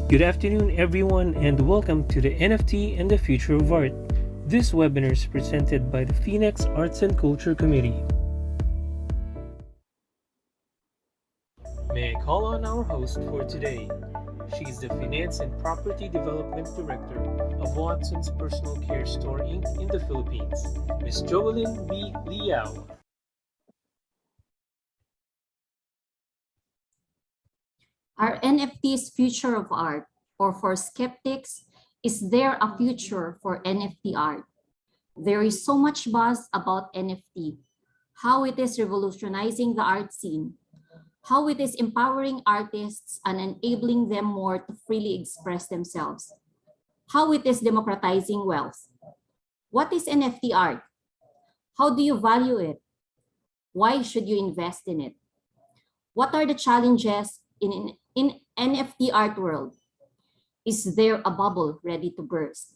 Good afternoon, everyone, and welcome to the NFT and the Future of Art. This webinar is presented by the Phoenix Arts and Culture Committee. May I call on our host for today? She is the Finance and Property Development Director of Watson's Personal Care Store Inc. in the Philippines, Ms. Joelyn B. Liao. Are NFTs future of art? Or for skeptics, is there a future for NFT art? There is so much buzz about NFT, how it is revolutionizing the art scene, how it is empowering artists and enabling them more to freely express themselves, how it is democratizing wealth. What is NFT art? How do you value it? Why should you invest in it? What are the challenges in NFT art world? Is there a bubble ready to burst?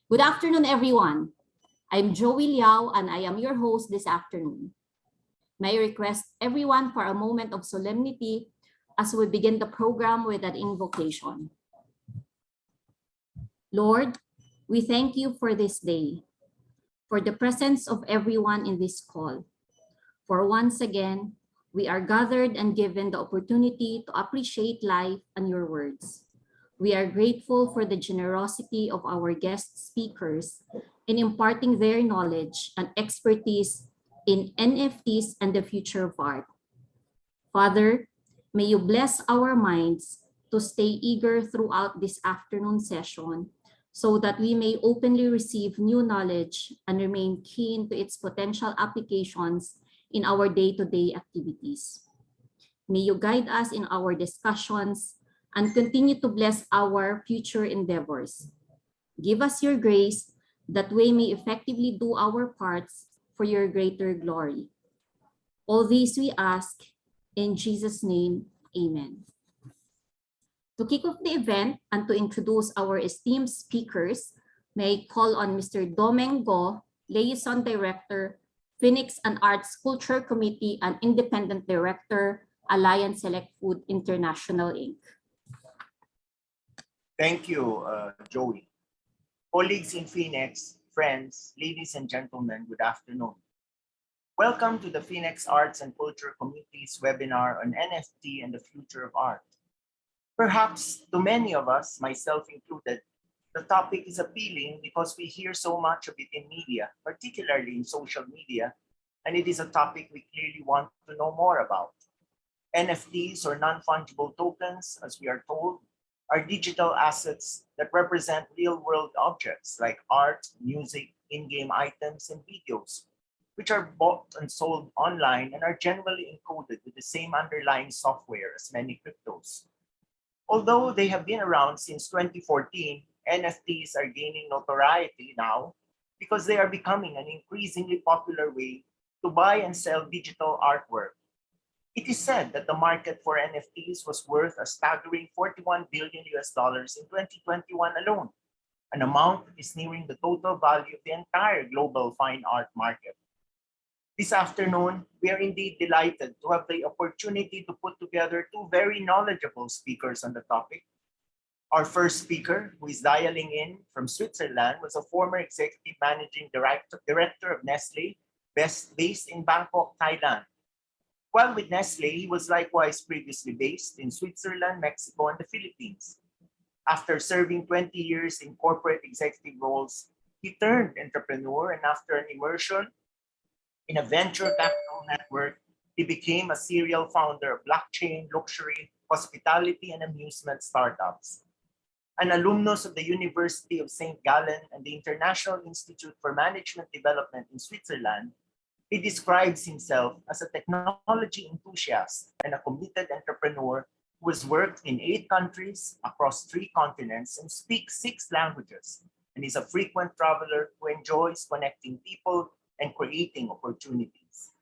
Good afternoon, everyone. I'm Joey Liao, and I am your host this afternoon. May I request everyone for a moment of solemnity as we begin the program with an invocation. Lord, we thank you for this day, for the presence of everyone in this call. For once again, we are gathered and given the opportunity to appreciate life and your words. We are grateful for the generosity of our guest speakers in imparting their knowledge and expertise in NFTs and the future of art. Father, may you bless our minds to stay eager throughout this afternoon session so that we may openly receive new knowledge and remain keen to its potential applications in our day-to-day activities. May you guide us in our discussions and continue to bless our future endeavors. Give us your grace that we may effectively do our parts for your greater glory. All these we ask in Jesus' name, amen. To kick off the event and to introduce our esteemed speakers, may I call on Mr. Domeng Go, Liaison Director, Phoenix and Arts Culture Committee and Independent Director, Alliance Select Food International, Inc. Thank you, Joey. Colleagues in Phoenix, friends, ladies and gentlemen, good afternoon. Welcome to the Phoenix Arts and Culture Committee's webinar on NFT and the future of art. Perhaps to many of us, myself included, the topic is appealing because we hear so much of it in media, particularly in social media, and it is a topic we clearly want to know more about. NFTs, or non-fungible tokens, as we are told, are digital assets that represent real-world objects like art, music, in-game items, and videos, which are bought and sold online and are generally encoded with the same underlying software as many cryptos. Although they have been around since 2014, NFTs are gaining notoriety now because they are becoming an increasingly popular way to buy and sell digital artwork. It is said that the market for NFTs was worth a staggering $41 billion in 2021 alone, an amount that is nearing the total value of the entire global fine art market. This afternoon, we are indeed delighted to have the opportunity to put together two very knowledgeable speakers on the topic. Our first speaker, who is dialing in from Switzerland, was a former executive managing director of Nestle, based in Bangkok, Thailand. While with Nestle, he was likewise previously based in Switzerland, Mexico, and the Philippines. After serving 20 years in corporate executive roles, he turned entrepreneur, and after an immersion in a venture capital network, he became a serial founder of blockchain, luxury, hospitality, and amusement startups. An alumnus of the University of St. Gallen and the International Institute for Management Development in Switzerland, he describes himself as a technology enthusiast and a committed entrepreneur who has worked in 8 countries across 3 continents and speaks 6 languages, and is a frequent traveler who enjoys connecting people and creating opportunities.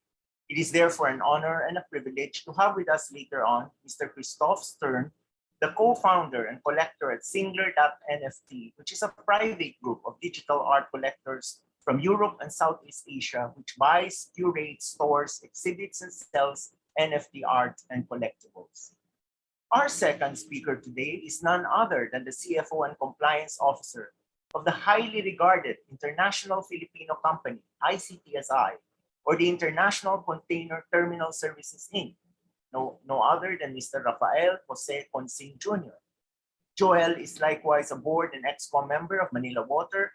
It is therefore an honor and a privilege to have with us later on Mr. Christoph Stern, the co-founder and collector at Singler.NFT, which is a private group of digital art collectors from Europe and Southeast Asia, which buys, curates, stores, exhibits, and sells NFT art and collectibles. Our second speaker today is none other than the CFO and Compliance Officer of the highly regarded International Filipino Company, ICTSI, or the International Container Terminal Services, Inc. No other than Mr. Rafael Jose Consing Jr. Joel is likewise a board and ExCom member of Manila Water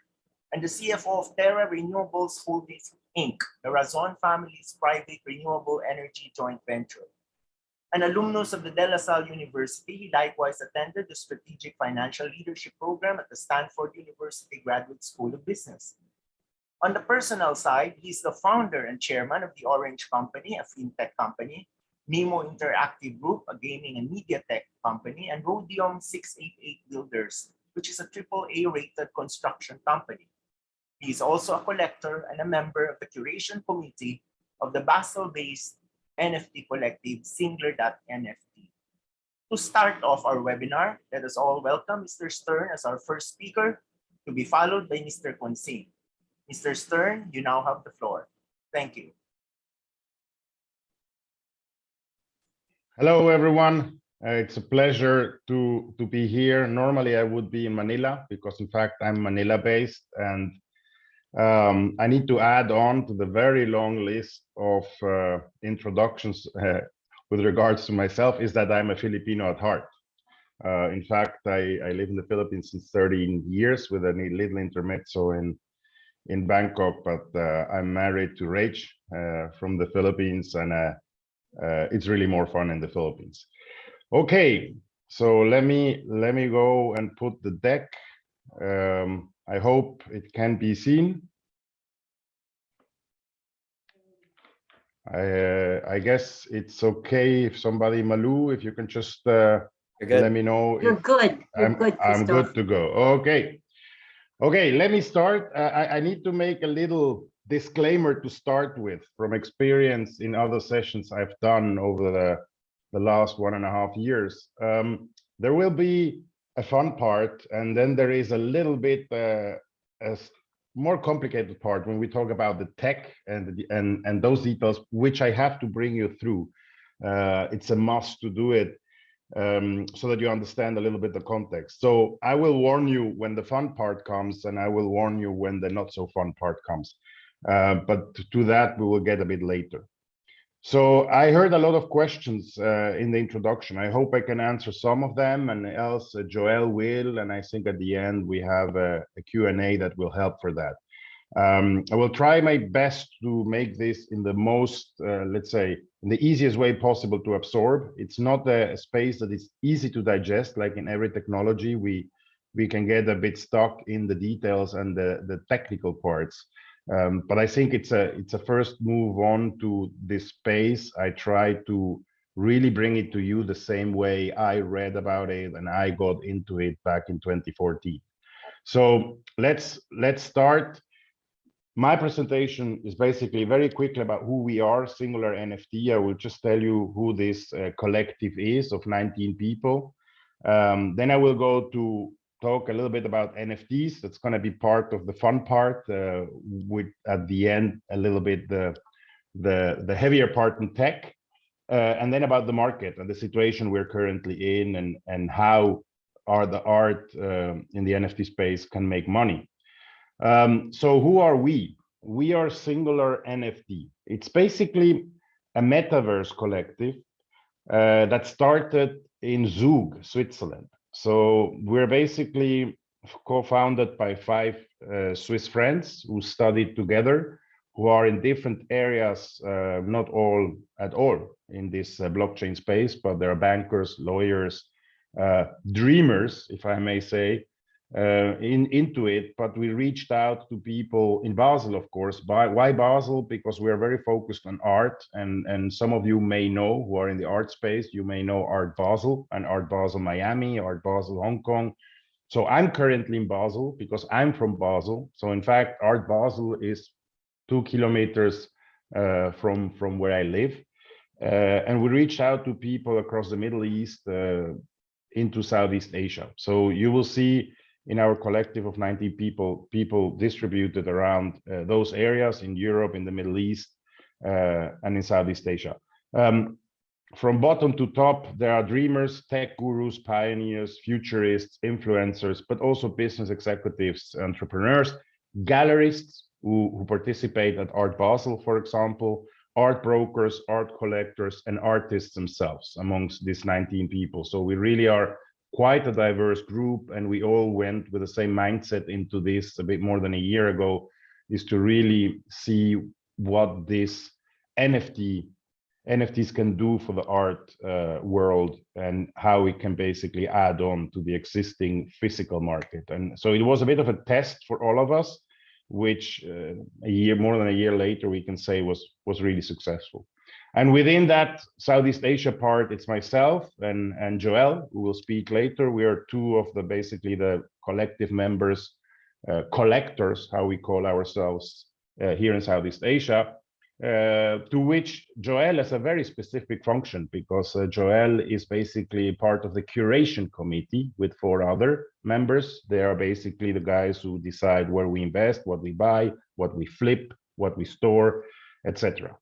and the CFO of Terra Renewables Holdings, Inc., the Razon family's private renewable energy joint venture. An alumnus of the De La Salle University, he likewise attended the Strategic Financial Leadership Program at the Stanford University Graduate School of Business. On the personal side, he's the founder and chairman of the Orange Company, a fintech company, Nemo Interactive Group, a gaming and media tech company, and Rhodium 688 Builders, which is a AAA rated construction company. He is also a collector and a member of the curation committee of the Basel-based NFT collective Singler.NFT. To start off our webinar, let us all welcome Mr. Stern as our first speaker, to be followed by Mr. Consing. Mr. Stern, you now have the floor. Thank you. Hello, everyone. It's a pleasure to be here. Normally, I would be in Manila because, in fact, I'm Manila-based, and I need to add on to the very long list of introductions with regards to myself is that I'm a Filipino at heart. In fact, I live in the Philippines since 13 years with a little intermezzo in Bangkok, but I'm married to Rach from the Philippines, and it's really more fun in the Philippines. Okay, so let me go and put the deck. I hope it can be seen. I guess it's okay if somebody, Malu, if you can just let me know. You're good. I'm good to go. Okay, let me start. I need to make a little disclaimer to start with from experience in other sessions I've done over the last 1.5 years. There will be a fun part, and then there is a little bit a more complicated part when we talk about the tech and those details, which I have to bring you through. It's a must to do it so that you understand a little bit the context. So I will warn you when the fun part comes, and I will warn you when the not so fun part comes. But to that, we will get a bit later. So I heard a lot of questions in the introduction. I hope I can answer some of them, and else Joel will, and I think at the end we have a Q&A that will help for that. I will try my best to make this in the most, let's say, in the easiest way possible to absorb. It's not a space that is easy to digest. Like in every technology, we can get a bit stuck in the details and the technical parts. But I think it's a first move on to this space. I try to really bring it to you the same way I read about it and I got into it back in 2014. So let's start. My presentation is basically very quickly about who we are, Singular NFT. I will just tell you who this collective is of 19 people. Then I will go to talk a little bit about NFTs. That's going to be part of the fun part, with at the end a little bit the heavier part in tech, and then about the market and the situation we're currently in, and how the art in the NFT space can make money. So who are we? We are Singular NFT. It's basically a metaverse collective that started in Zug, Switzerland. So we're basically co-founded by 5 Swiss friends who studied together, who are in different areas, not all at all in this blockchain space, but there are bankers, lawyers, dreamers, if I may say, into it. But we reached out to people in Basel, of course. Why Basel? Because we are very focused on art, and some of you may know, who are in the art space, you may know Art Basel and Art Basel Miami, Art Basel Hong Kong. So I'm currently in Basel because I'm from Basel. So in fact, Art Basel is 2 kilometers from where I live. And we reached out to people across the Middle East into Southeast Asia. So you will see in our collective of 19 people distributed around those areas in Europe, in the Middle East, and in Southeast Asia. from bottom to top, there are dreamers, tech gurus, pioneers, futurists, influencers, but also business executives, entrepreneurs, gallerists who participate at Art Basel, for example, art brokers, art collectors, and artists themselves amongst these 19 people. So we really are quite a diverse group, and we all went with the same mindset into this a bit more than a year ago, is to really see what this NFTs can do for the art world and how we can basically add on to the existing physical market. And so it was a bit of a test for all of us, which more than a year later, we can say was really successful. And within that Southeast Asia part, it's myself and Joel, who will speak later. We are two of basically the collective members, collectors, how we call ourselves here in Southeast Asia. To which Joel has a very specific function, because Joel is basically part of the curation committee with 4 other members. They are basically the guys who decide where we invest, what we buy, what we flip, what we store, etc.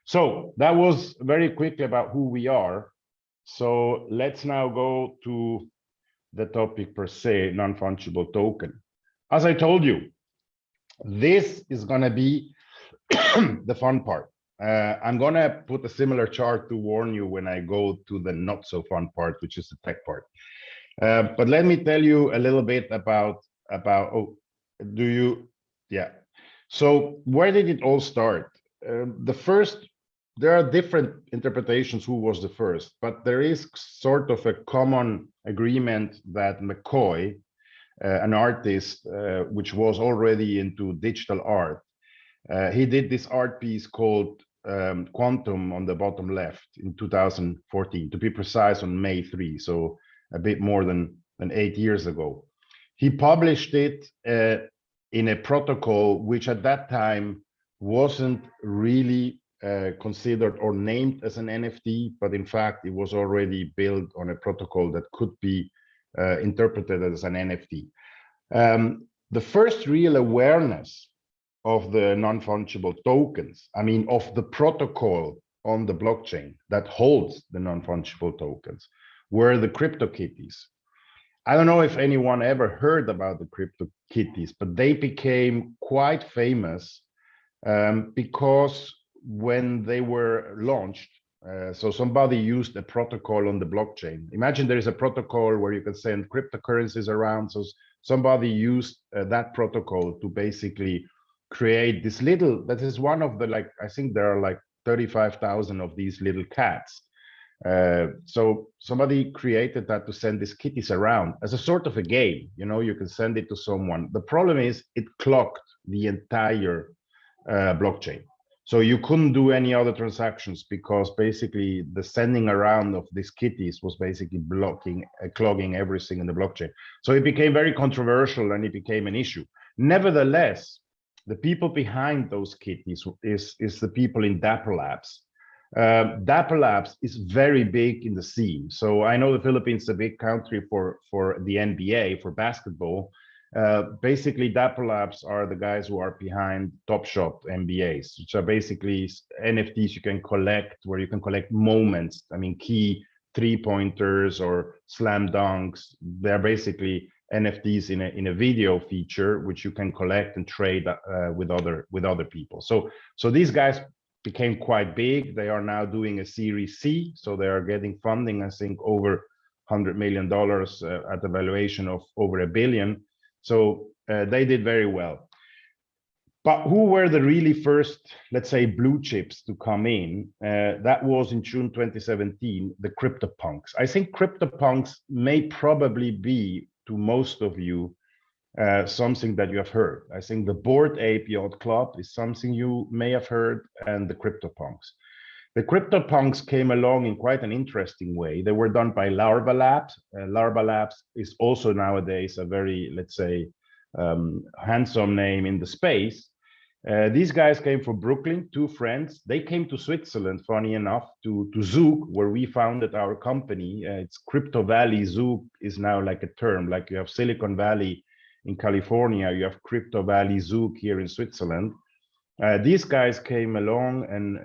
So that was very quickly about who we are. So let's now go to the topic per se, non-fungible token. As I told you, this is going to be the fun part. I'm going to put a similar chart to warn you when I go to the not so fun part, which is the tech part. But let me tell you a little bit about So where did it all start? There are different interpretations who was the first, but there is sort of a common agreement that McCoy, an artist which was already into digital art, he did this art piece called Quantum on the bottom left in 2014, to be precise, on May 3, so a bit more than 8 years ago. He published it in a protocol which at that time wasn't really considered or named as an NFT, but in fact it was already built on a protocol that could be interpreted as an NFT. The first real awareness of the non-fungible tokens, I mean, of the protocol on the blockchain that holds the non-fungible tokens, were the CryptoKitties. I don't know if anyone ever heard about the CryptoKitties, but they became quite famous because when they were launched, so somebody used a protocol on the blockchain. Imagine there is a protocol where you can send cryptocurrencies around. So somebody used that protocol to basically create this little, that is one of the, like, I think there are like 35,000 of these little cats. So somebody created that to send these kitties around as a sort of a game. You know, you can send it to someone. The problem is it clocked the entire blockchain. So you couldn't do any other transactions because basically the sending around of these kitties was basically clogging everything in the blockchain. So it became very controversial and it became an issue. Nevertheless, the people behind those kitties is the people in Dapper Labs. Dapper Labs is very big in the scene. So I know the Philippines is a big country for the NBA, for basketball. Basically, Dapper Labs are the guys who are behind Top Shot NBAs, which are basically NFTs you can collect, where you can collect moments. I mean, key 3-pointers or slam dunks. They're basically NFTs in a video feature, which you can collect and trade with other people. So these guys became quite big. They are now doing a Series C, so they are getting funding, I think, over $100 million at a valuation of over $1 billion. So they did very well. But who were the really first, let's say, blue chips to come in? That was in June 2017, the CryptoPunks. I think CryptoPunks may probably be, to most of you, something that you have heard. I think the Bored Ape Yacht Club is something you may have heard, and the CryptoPunks. The CryptoPunks came along in quite an interesting way. They were done by Larva Labs. Larva Labs is also nowadays a very, let's say, handsome name in the space. These guys came from Brooklyn, 2 friends. They came to Switzerland, funny enough, to Zug, where we founded our company. It's Crypto Valley. Zug is now like a term, like you have Silicon Valley in California, you have Crypto Valley Zug here in Switzerland. These guys came along and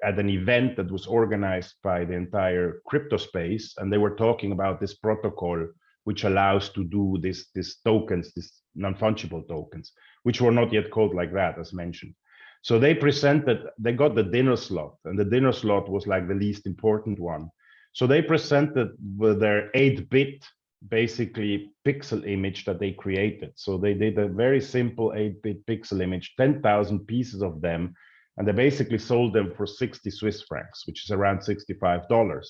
at an event that was organized by the entire crypto space, and they were talking about this protocol which allows to do this tokens, this non-fungible tokens, which were not yet called like that, as mentioned. So they got the dinner slot, and the dinner slot was like the least important one. So they presented with their 8-bit basically pixel image that they created. So they did a very simple 8-bit pixel image, 10,000 pieces of them, and they basically sold them for 60 Swiss francs, which is around $65.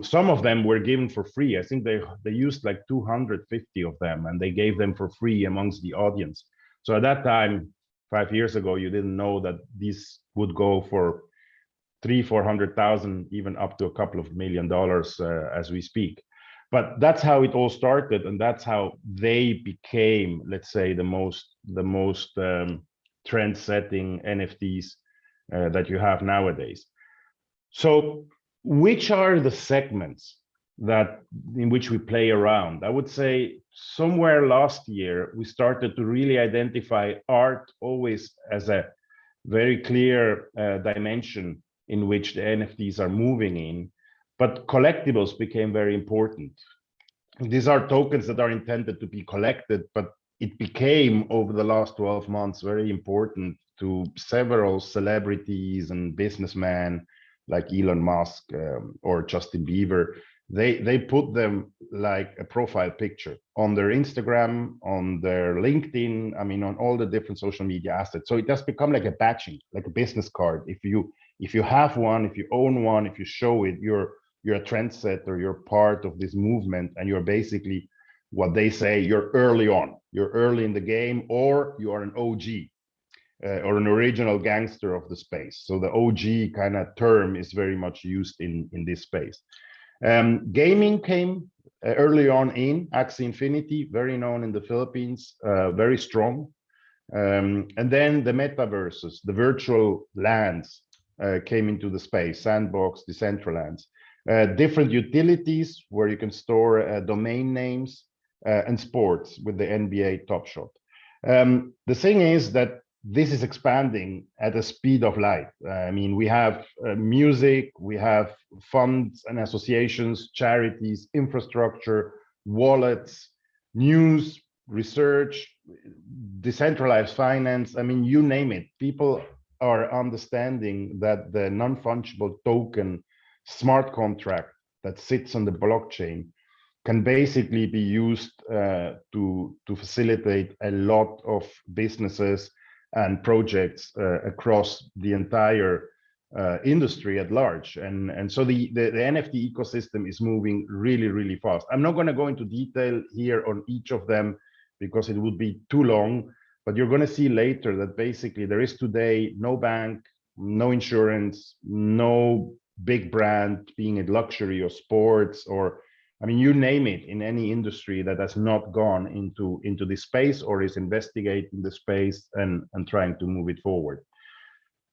Some of them were given for free. I think they used like 250 of them, and they gave them for free amongst the audience. So at that time, 5 years ago, you didn't know that these would go for 300,000-400,000, even up to a couple of $1 million as we speak. But that's how it all started, and that's how they became, let's say, the most trend-setting NFTs that you have nowadays. So, which are the segments in which we play around? I would say somewhere last year we started to really identify art always as a very clear dimension in which the NFTs are moving in. But collectibles became very important. These are tokens that are intended to be collected, but it became over the last 12 months very important to several celebrities and businessmen like Elon Musk or Justin Bieber. They put them like a profile picture on their Instagram, on their LinkedIn, I mean, on all the different social media assets. So it has become like a badging, like a business card. If you have one, if you own one, if you show it, you're a trendsetter, you're part of this movement, and you're basically what they say, you're early on, you're early in the game, or you are an OG or an original gangster of the space. So the OG kind of term is very much used in this space. Gaming came early on in Axie Infinity, very known in the Philippines, very strong. And then the metaverses, the virtual lands came into the space, Sandbox, Decentralands. Different utilities where you can store domain names and sports with the NBA Top Shot. The thing is that this is expanding at the speed of light. I mean, we have music, we have funds and associations, charities, infrastructure, wallets, news, research, decentralized finance. I mean, you name it. People are understanding that the non-fungible token smart contract that sits on the blockchain can basically be used to facilitate a lot of businesses and projects across the entire industry at large. And so the NFT ecosystem is moving really, really fast. I'm not going to go into detail here on each of them because it would be too long, but you're going to see later that basically there is today no bank, no insurance, no big brand, being it luxury or sports or, I mean, you name it, in any industry that has not gone into this space or is investigating the space and trying to move it forward.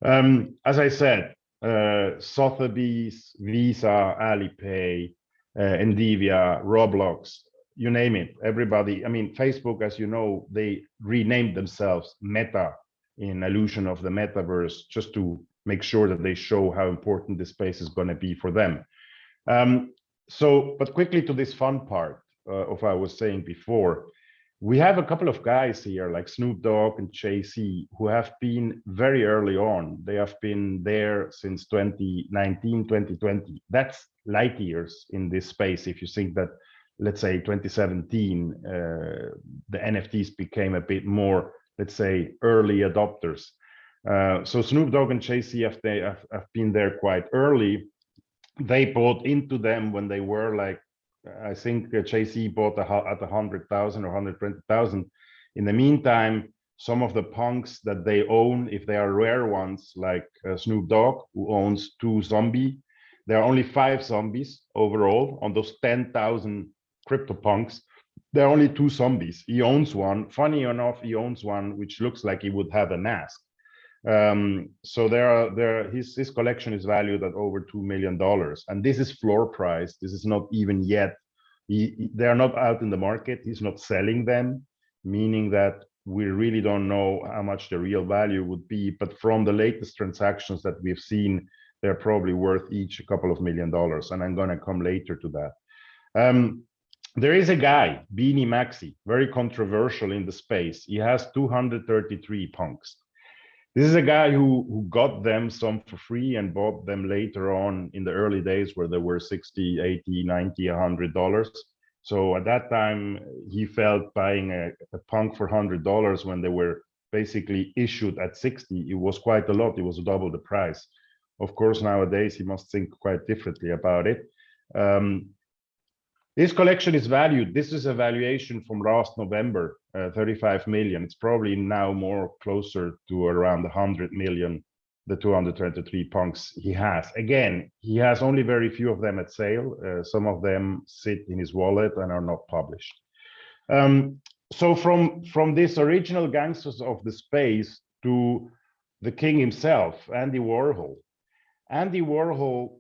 As I said, Sotheby's, Visa, Alipay, Endivia, Roblox, you name it, everybody. I mean, Facebook, as you know, they renamed themselves Meta in allusion of the metaverse, just to make sure that they show how important this space is going to be for them. But quickly to this fun part of what I was saying before, we have a couple of guys here like Snoop Dogg and Jay-Z who have been very early on. They have been there since 2019, 2020. That's light years in this space. If you think that, let's say 2017, the NFTs became a bit more, let's say, early adopters. So Snoop Dogg and Jay-Z have been there quite early. They bought into them when they were like, I think Jay-Z bought at 100,000 or 120,000. In the meantime, some of the punks that they own, if they are rare ones, like Snoop Dogg, who owns 2 Zombie, there are only 5 zombies overall on those 10,000 CryptoPunks. There are only 2 zombies. He owns one. Funny enough, he owns one which looks like he would have a mask. So his collection is valued at over $2 million, and this is floor price. This is not even yet. They are not out in the market. He's not selling them, meaning that we really don't know how much the real value would be, but from the latest transactions that we've seen, they're probably worth each a couple of $1 million, and I'm going to come later to that. There is a guy, Beanie Maxi, very controversial in the space. He has 233 punks. This is a guy who got them some for free and bought them later on in the early days where they were 60, 80, 90, $100. So at that time, he felt buying a punk for $100 when they were basically issued at 60, it was quite a lot. It was double the price. Of course, nowadays, he must think quite differently about it. This collection is valued. This is a valuation from last November, 35 million. It's probably now more closer to around 100 million, the 223 punks he has. Again, he has only very few of them at sale. Some of them sit in his wallet and are not published. So from this original gangsters of the space to the king himself, Andy Warhol. Andy Warhol,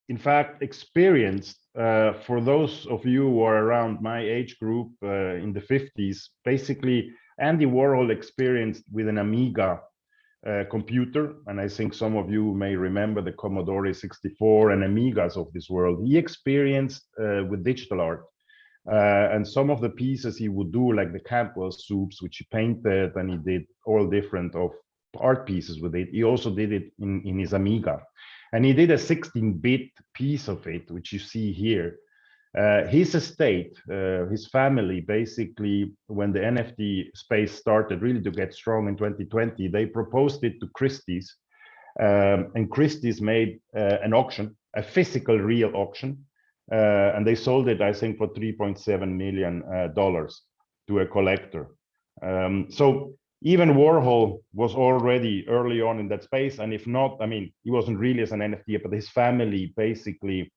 in fact, experienced, for those of you who are around my age group in the 50s, basically Andy Warhol experienced with an Amiga computer, and I think some of you may remember the Commodore 64 and Amigas of this world. He experienced with digital art, and some of the pieces he would do, like the Campbell soups, which he painted, and he did all different of art pieces with it. He also did it in his Amiga. And he did a 16-bit piece of it, which you see here. His estate, his family, basically, when the NFT space started really to get strong in 2020, they proposed it to Christie's. And Christie's made an auction, a physical real auction. And they sold it, I think, for $3.7 million to a collector. So even Warhol was already early on in that space. And if not, I mean, he wasn't really as an NFT, but his family basically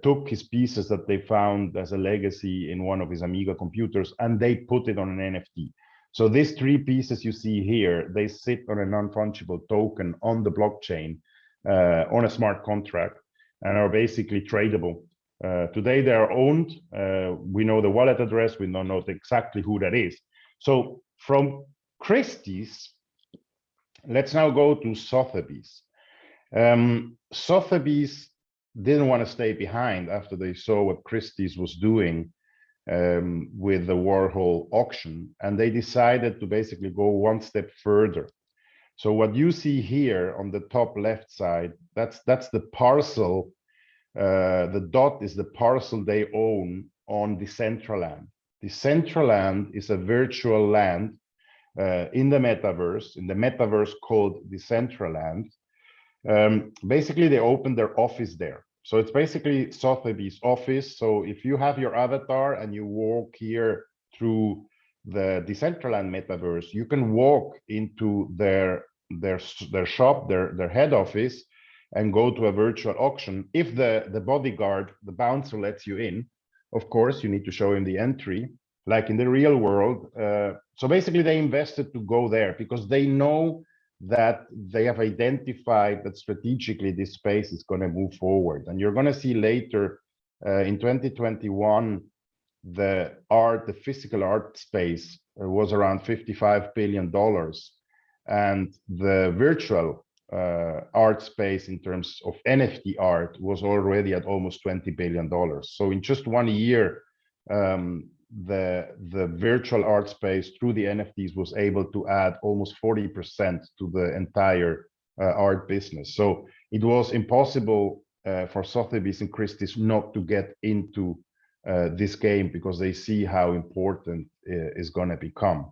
took his pieces that they found as a legacy in one of his Amiga computers, and they put it on an NFT. So these three pieces you see here, they sit on a non-fungible token on the blockchain, on a smart contract, and are basically tradable. Today they are owned. We know the wallet address. We don't know exactly who that is. So from Christie's, let's now go to Sotheby's. Sotheby's didn't want to stay behind after they saw what Christie's was doing with the Warhol auction, and they decided to basically go one step further. So what you see here on the top left side, that's the parcel. The dot is the parcel they own on Decentraland. Decentraland is a virtual land in the metaverse called Decentraland. Basically, they opened their office there. So it's basically Sotheby's office. So if you have your avatar and you walk here through the Decentraland metaverse, you can walk into their shop, their head office, and go to a virtual auction. If the bodyguard, the bouncer, lets you in, of course, you need to show him the entry, like in the real world. So basically, they invested to go there because they know that they have identified that strategically this space is going to move forward. And you're going to see later in 2021, the physical art space was around $55 billion. And the virtual art space in terms of NFT art was already at almost $20 billion. So in just 1 year, the virtual art space through the NFTs was able to add almost 40% to the entire art business. So it was impossible for Sotheby's and Christie's not to get into this game because they see how important it's going to become.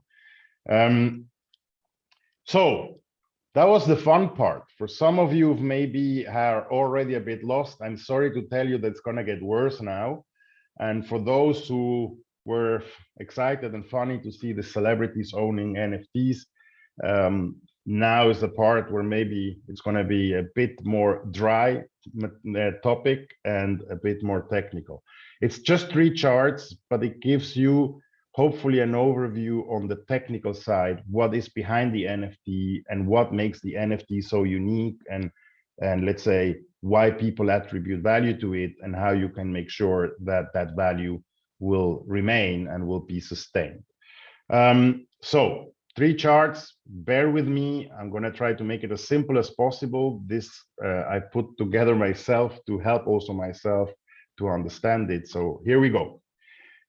So that was the fun part. For some of you who maybe are already a bit lost, I'm sorry to tell you that it's going to get worse now. And for those who were excited and funny to see the celebrities owning NFTs, now is the part where maybe it's going to be a bit more dry topic and a bit more technical. It's just 3 charts, but it gives you hopefully an overview on the technical side, what is behind the NFT and what makes the NFT so unique, and let's say why people attribute value to it and how you can make sure that that value will remain and will be sustained. So 3 charts, bear with me. I'm going to try to make it as simple as possible. This I put together myself to help also myself to understand it. So here we go.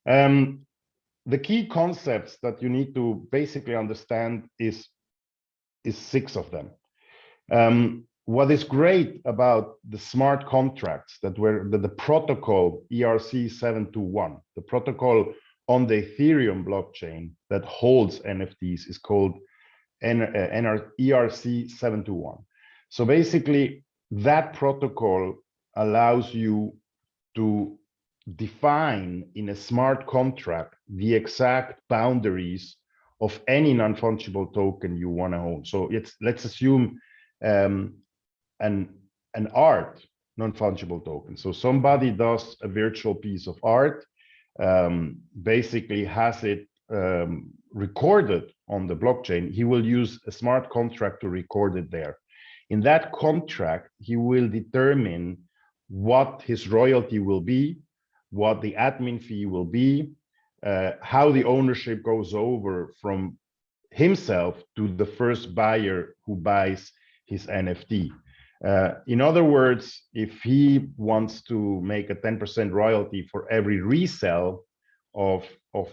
The key concepts that you need to basically understand is 6 of them. What is great about the smart contracts that were the protocol ERC-721, the protocol on the Ethereum blockchain that holds NFTs is called ERC-721. So basically, that protocol allows you to define in a smart contract the exact boundaries of any non-fungible token you want to own. So let's assume an art non-fungible token. So somebody does a virtual piece of art, basically has it recorded on the blockchain. He will use a smart contract to record it there. In that contract, he will determine what his royalty will be, what the admin fee will be, how the ownership goes over from himself to the first buyer who buys his NFT. In other words, if he wants to make a 10% royalty for every resell of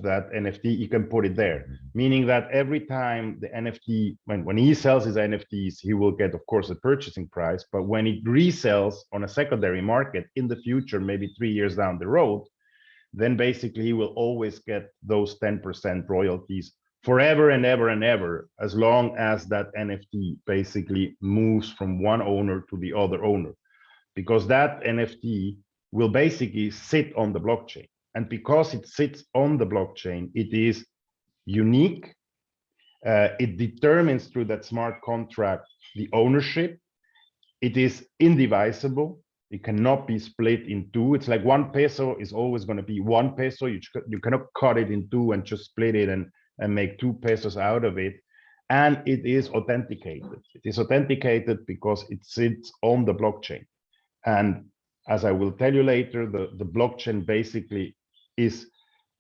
that NFT, he can put it there, meaning that every time the NFT, when he sells his NFTs, he will get, of course, a purchasing price, but when it resells on a secondary market in the future, maybe 3 years down the road, then basically he will always get those 10% royalties forever and ever and ever, as long as that NFT basically moves from one owner to the other owner, because that NFT will basically sit on the blockchain. And because it sits on the blockchain, it is unique. It determines through that smart contract the ownership. It is indivisible. It cannot be split in two. It's like 1 peso is always going to be 1 peso. You cannot cut it in two and just split it and make 2 pesos out of it. And it is authenticated. It is authenticated because it sits on the blockchain. And as I will tell you later, the blockchain basically is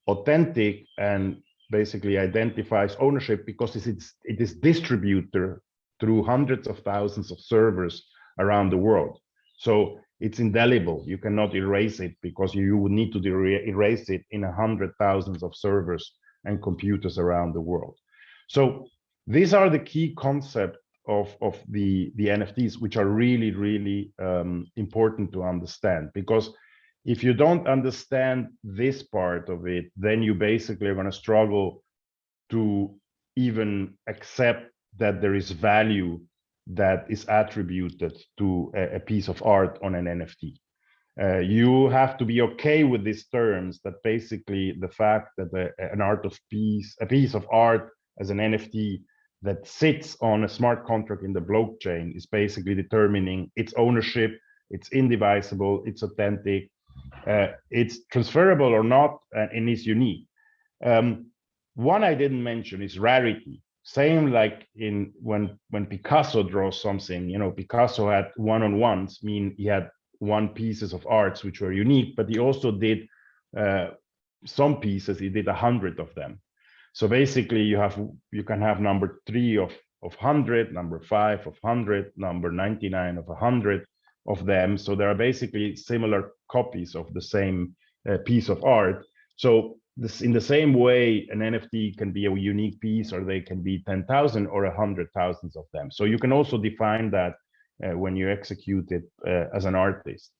authentic and basically identifies ownership because it is distributed through hundreds of thousands of servers around the world. So it's indelible. You cannot erase it because you would need to erase it in 100,000 of servers and computers around the world. So these are the key concepts of the NFTs, which are really, really important to understand, because if you don't understand this part of it, then you basically are going to struggle to even accept that there is value that is attributed to a piece of art on an NFT. You have to be okay with these terms, that basically the fact that a piece of art as an NFT that sits on a smart contract in the blockchain is basically determining its ownership, it's indivisible, it's authentic, it's transferable or not, and it's unique. One I didn't mention is rarity. Same like when Picasso draws something, you know, Picasso had one-on-ones, mean he had one pieces of arts which were unique, but he also did some pieces, he did 100 of them. So basically you can have number 3 of 100, number 5 of 100, number 99 of 100 of them. So there are basically similar copies of the same piece of art. So this, in the same way, an NFT can be a unique piece, or they can be 10,000 or 100,000 of them. So you can also define that when you execute it as an artist.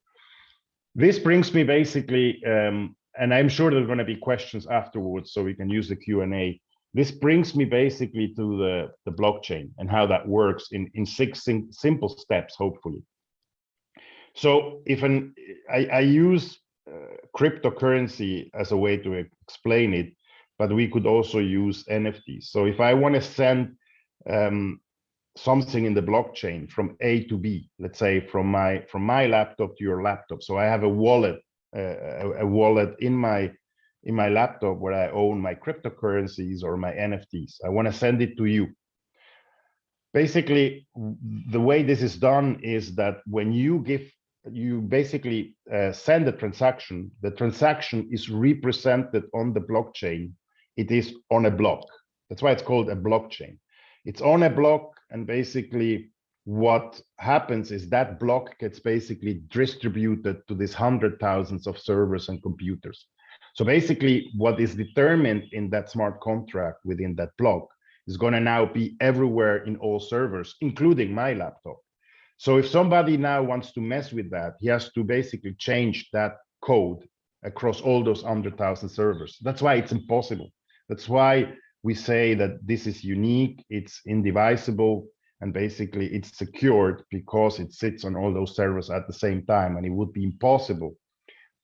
This brings me basically, and I'm sure there are going to be questions afterwards, so we can use the Q&A. This brings me basically to the blockchain and how that works in 6 simple steps, hopefully. So if I use cryptocurrency as a way to explain it, but we could also use NFTs. So if I want to send something in the blockchain from A to B, let's say from my laptop to your laptop. So I have a wallet in my laptop where I own my cryptocurrencies or my NFTs. I want to send it to you. Basically, the way this is done is that when you basically send a transaction, the transaction is represented on the blockchain. It is on a block. That's why it's called a blockchain. It's on a block, and basically what happens is that block gets basically distributed to these hundred thousands of servers and computers. So basically what is determined in that smart contract within that block is going to now be everywhere in all servers, including my laptop. So if somebody now wants to mess with that, he has to basically change that code across all those 100,000 servers. That's why it's impossible. That's why we say that this is unique, it's indivisible, and basically it's secured because it sits on all those servers at the same time, and it would be impossible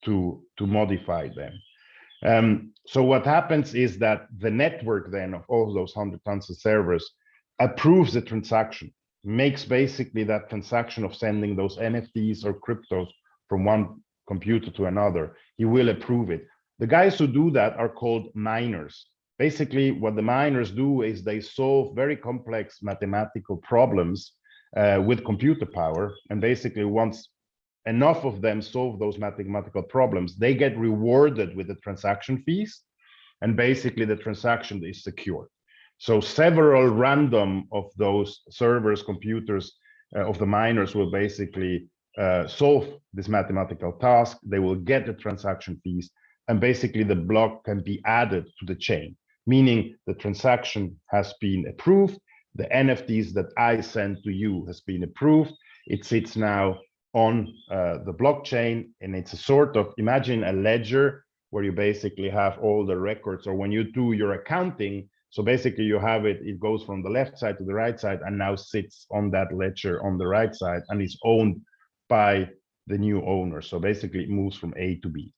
to modify them. So what happens is that the network then of all those 100,000 servers approves the transaction, makes basically that transaction of sending those NFTs or cryptos from one computer to another. He will approve it. The guys who do that are called miners. Basically, what the miners do is they solve very complex mathematical problems with computer power. And basically, once enough of them solve those mathematical problems, they get rewarded with the transaction fees. And basically, the transaction is secure. So several random of those servers, computers of the miners will basically solve this mathematical task. They will get the transaction fees, and basically the block can be added to the chain, meaning the transaction has been approved. The NFTs that I send to you has been approved. It sits now on the blockchain, and it's a sort of, imagine a ledger where you basically have all the records, or when you do your accounting, so basically you have it, it goes from the left side to the right side and now sits on that ledger on the right side and is owned by the new owner. So basically it moves from A to B.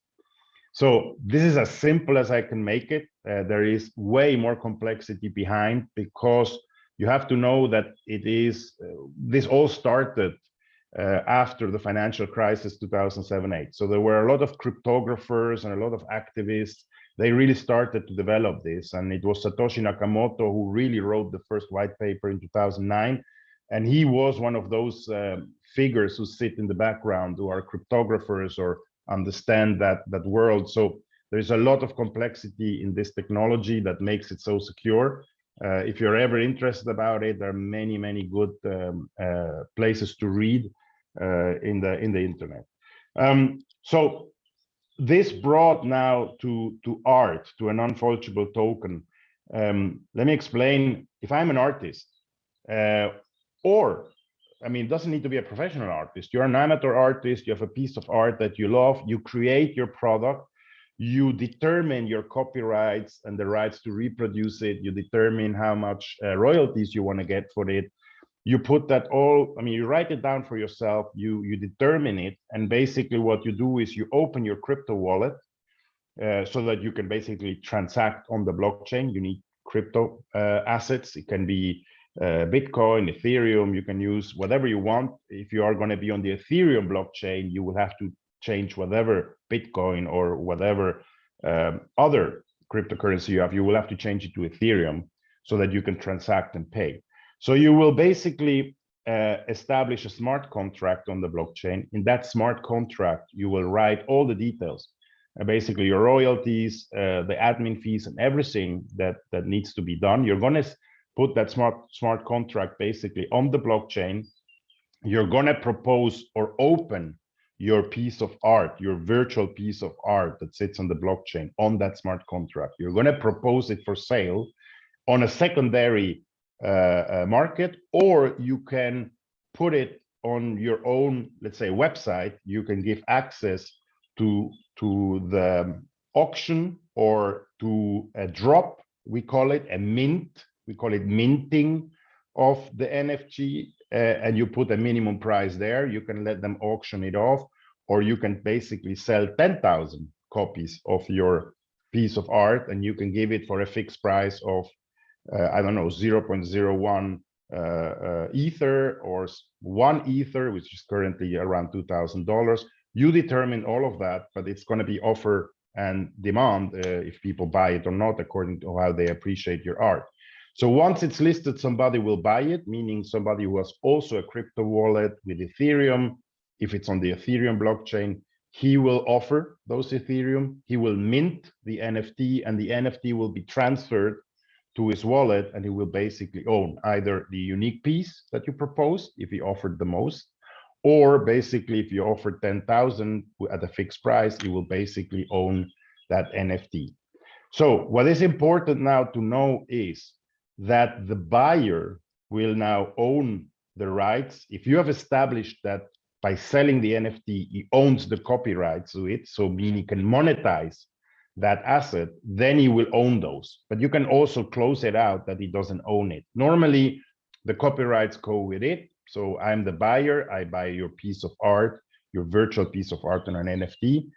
So this is as simple as I can make it. There is way more complexity behind, because you have to know that it is, this all started after the financial crisis 2007-8. So there were a lot of cryptographers and a lot of activists. They really started to develop this, and it was Satoshi Nakamoto who really wrote the first white paper in 2009. And he was one of those figures who sit in the background, who are cryptographers or understand that world. So there's a lot of complexity in this technology that makes it so secure. If you're ever interested about it, there are many good places to read in the internet. So this brought now to art, to a non-fungible token. Let me explain. If I'm an artist, or I mean, it doesn't need to be a professional artist. You're an amateur artist, you have a piece of art that you love, you create your product, you determine your copyrights and the rights to reproduce it, you determine how much royalties you want to get for it. You put that all, I mean, you write it down for yourself, you determine it, and basically what you do is you open your crypto wallet so that you can basically transact on the blockchain. You need crypto assets. It can be Bitcoin, Ethereum, you can use whatever you want. If you are going to be on the Ethereum blockchain, you will have to change whatever Bitcoin or whatever other cryptocurrency you have, you will have to change it to Ethereum so that you can transact and pay. So you will basically establish a smart contract on the blockchain. In that smart contract, you will write all the details, basically your royalties, the admin fees, and everything that needs to be done. You're going to put that smart contract basically on the blockchain. You're going to propose or open your piece of art, your virtual piece of art that sits on the blockchain on that smart contract. You're going to propose it for sale on a secondary market, or you can put it on your own, let's say, website. You can give access to the auction or to a drop. We call it a mint. We call it minting of the NFT, and you put a minimum price there. You can let them auction it off, or you can basically sell 10,000 copies of your piece of art, and you can give it for a fixed price of, I don't know, 0.01 Ether or 1 Ether, which is currently around $2,000. You determine all of that, but it's going to be offer and demand if people buy it or not, according to how they appreciate your art. So once it's listed, somebody will buy it, meaning somebody who has also a crypto wallet with Ethereum. If it's on the Ethereum blockchain, he will offer those Ethereum, he will mint the NFT, and the NFT will be transferred to his wallet, and he will basically own either the unique piece that you proposed, if he offered the most, or basically if you offer 10,000 at a fixed price, he will basically own that NFT. So what is important now to know is that the buyer will now own the rights. If you have established that by selling the NFT, he owns the copyright to it, so meaning he can monetize that asset, then he will own those. But you can also close it out that he doesn't own it. Normally, the copyrights go with it. So I'm the buyer, I buy your piece of art, your virtual piece of art on an NFT.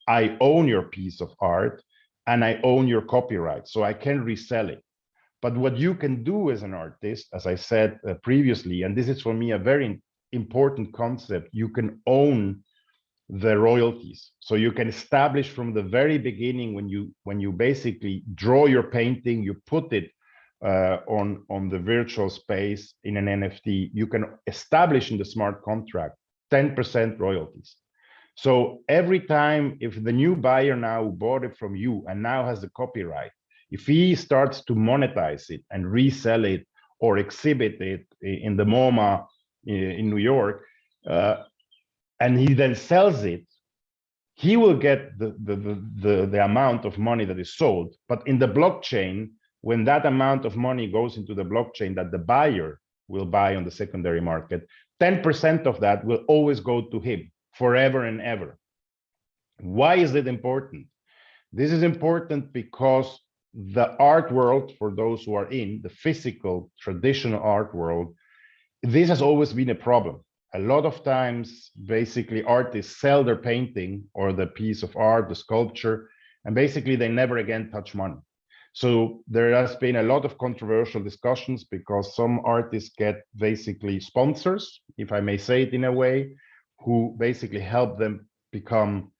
I own your piece of art and I own your copyright, so I can resell it. But what you can do as an artist, as I said previously, and this is for me a very important concept, you can own the royalties. So you can establish from the very beginning, when you basically draw your painting, you put it on the virtual space in an NFT, you can establish in the smart contract 10% royalties. So every time, if the new buyer now bought it from you and now has the copyright, if he starts to monetize it and resell it or exhibit it in the MoMA in New York, and he then sells it, he will get the amount of money that is sold. But in the blockchain, when that amount of money goes into the blockchain that the buyer will buy on the secondary market, 10% of that will always go to him forever and ever. Why is it important? This is important because the art world, for those who are in the physical traditional art world, this has always been a problem. A lot of times, basically, artists sell their painting or the piece of art, the sculpture, and basically they never again touch money. So there has been a lot of controversial discussions because some artists get basically sponsors, if I may say it in a way, who basically help them become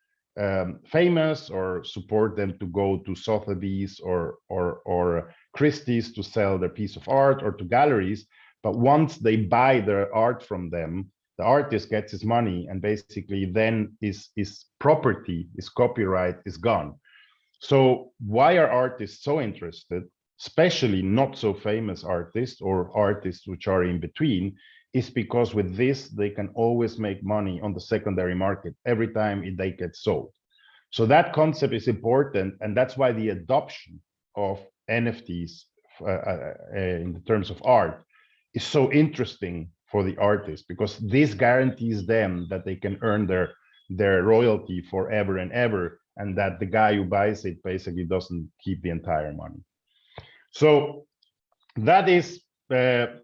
famous or support them to go to Sotheby's or Christie's to sell their piece of art, or to galleries. But once they buy their art from them, the artist gets his money, and basically then his property, his copyright is gone. So why are artists so interested, especially not so famous artists or artists which are in between, is because with this, they can always make money on the secondary market every time they get sold. So that concept is important, and that's why the adoption of NFTs in terms of art is so interesting for the artists, because this guarantees them that they can earn their royalty forever and ever, and that the guy who buys it basically doesn't keep the entire money. So that is the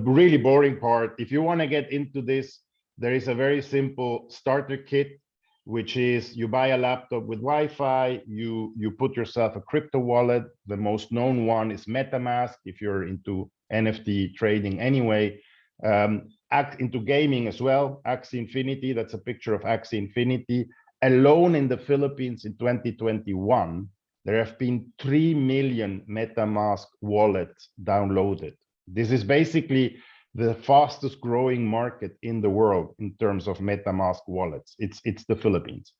really boring part. If you want to get into this, there is a very simple starter kit, which is you buy a laptop with Wi-Fi, you put yourself a crypto wallet. The most known one is MetaMask, if you're into NFT trading anyway. Into gaming as well, Axie Infinity, that's a picture of Axie Infinity. Alone in the Philippines in 2021, there have been 3 million MetaMask wallets downloaded. This is basically the fastest growing market in the world in terms of MetaMask wallets. It's the Philippines.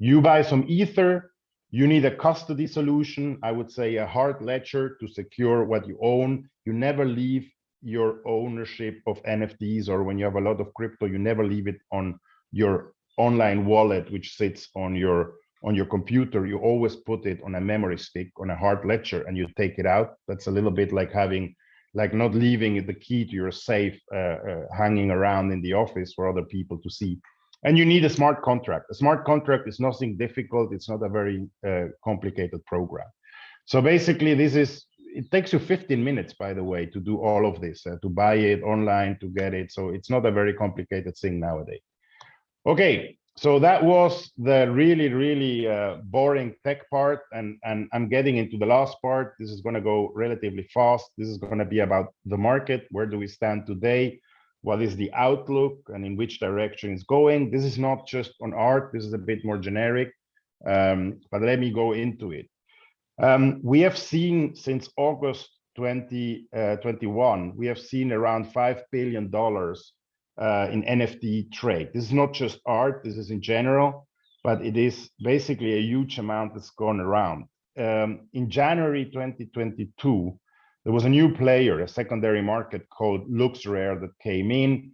You buy some Ether, you need a custody solution, I would say a hard ledger to secure what you own. You never leave your ownership of NFTs, or when you have a lot of crypto, you never leave it on your online wallet, which sits on your computer. You always put it on a memory stick, on a hard ledger, and you take it out. That's a little bit like having, like not leaving the key to your safe hanging around in the office for other people to see. And you need a smart contract. A smart contract is nothing difficult. It's not a very complicated program. So basically, it takes you 15 minutes, by the way, to do all of this, to buy it online, to get it. So it's not a very complicated thing nowadays. Okay, so that was the really, really boring tech part, and I'm getting into the last part. This is going to go relatively fast. This is going to be about the market. Where do we stand today? What is the outlook, and in which direction it's going? This is not just on art. This is a bit more generic, but let me go into it. We have seen since August 2021, we have seen around $5 billion in NFT trade. This is not just art, this is in general, but it is basically a huge amount that's gone around. in January 2022, there was a new player, a secondary market called LuxRare that came in.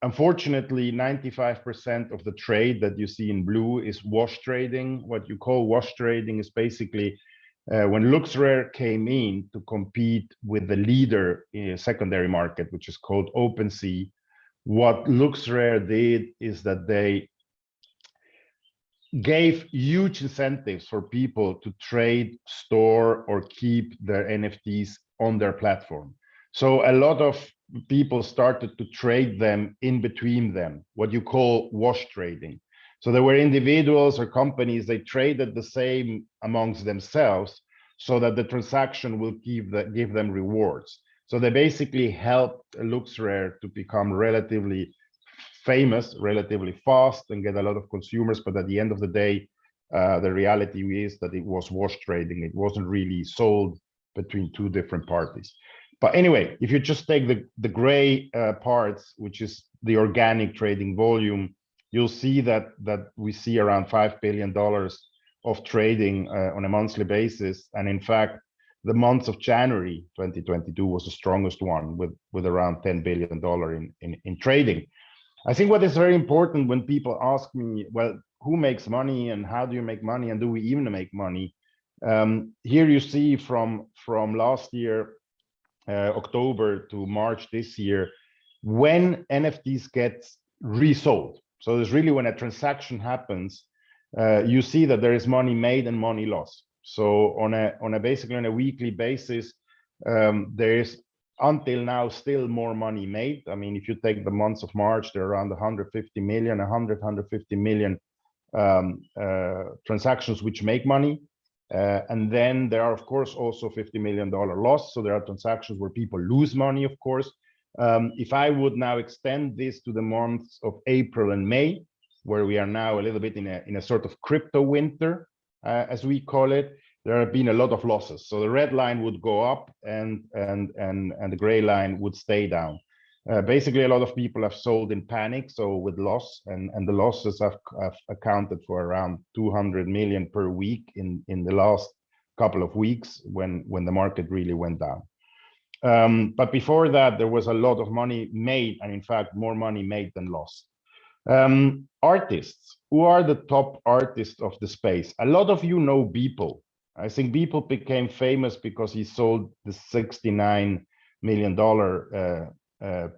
Unfortunately, 95% of the trade that you see in blue is wash trading. What you call wash trading is basically when LuxRare came in to compete with the leader in a secondary market, which is called OpenSea. What LuxRare did is that they gave huge incentives for people to trade, store, or keep their NFTs on their platform. So a lot of people started to trade them in between them, what you call wash trading. So there were individuals or companies, they traded the same amongst themselves so that the transaction will give them rewards. So they basically helped LuxRare to become relatively famous, relatively fast, and get a lot of consumers. But at the end of the day, the reality is that it was wash trading. It wasn't really sold between two different parties. But anyway, if you just take the gray parts, which is the organic trading volume, you'll see that we see around $5 billion of trading on a monthly basis. And in fact, the month of January 2022 was the strongest one with around $10 billion in trading. I think what is very important when people ask me, well, who makes money and how do you make money and do we even make money? Here you see from last year, October to March this year, when NFTs get resold. So there's really when a transaction happens, you see that there is money made and money lost. So on a basically on a weekly basis, there is until now still more money made. I mean, if you take the months of March, there are around 150 million transactions which make money. And then there are, of course, also $50 million loss. So there are transactions where people lose money, of course. If I would now extend this to the months of April and May, where we are now a little bit in a sort of crypto winter, as we call it, there have been a lot of losses. So the red line would go up and the gray line would stay down. Basically, a lot of people have sold in panic, so with loss, and the losses have accounted for around 200 million per week in the last couple of weeks when the market really went down. But before that, there was a lot of money made, and in fact, more money made than lost. Artists, who are the top artists of the space? A lot of you know Beeple. I think Beeple became famous because he sold the $69 million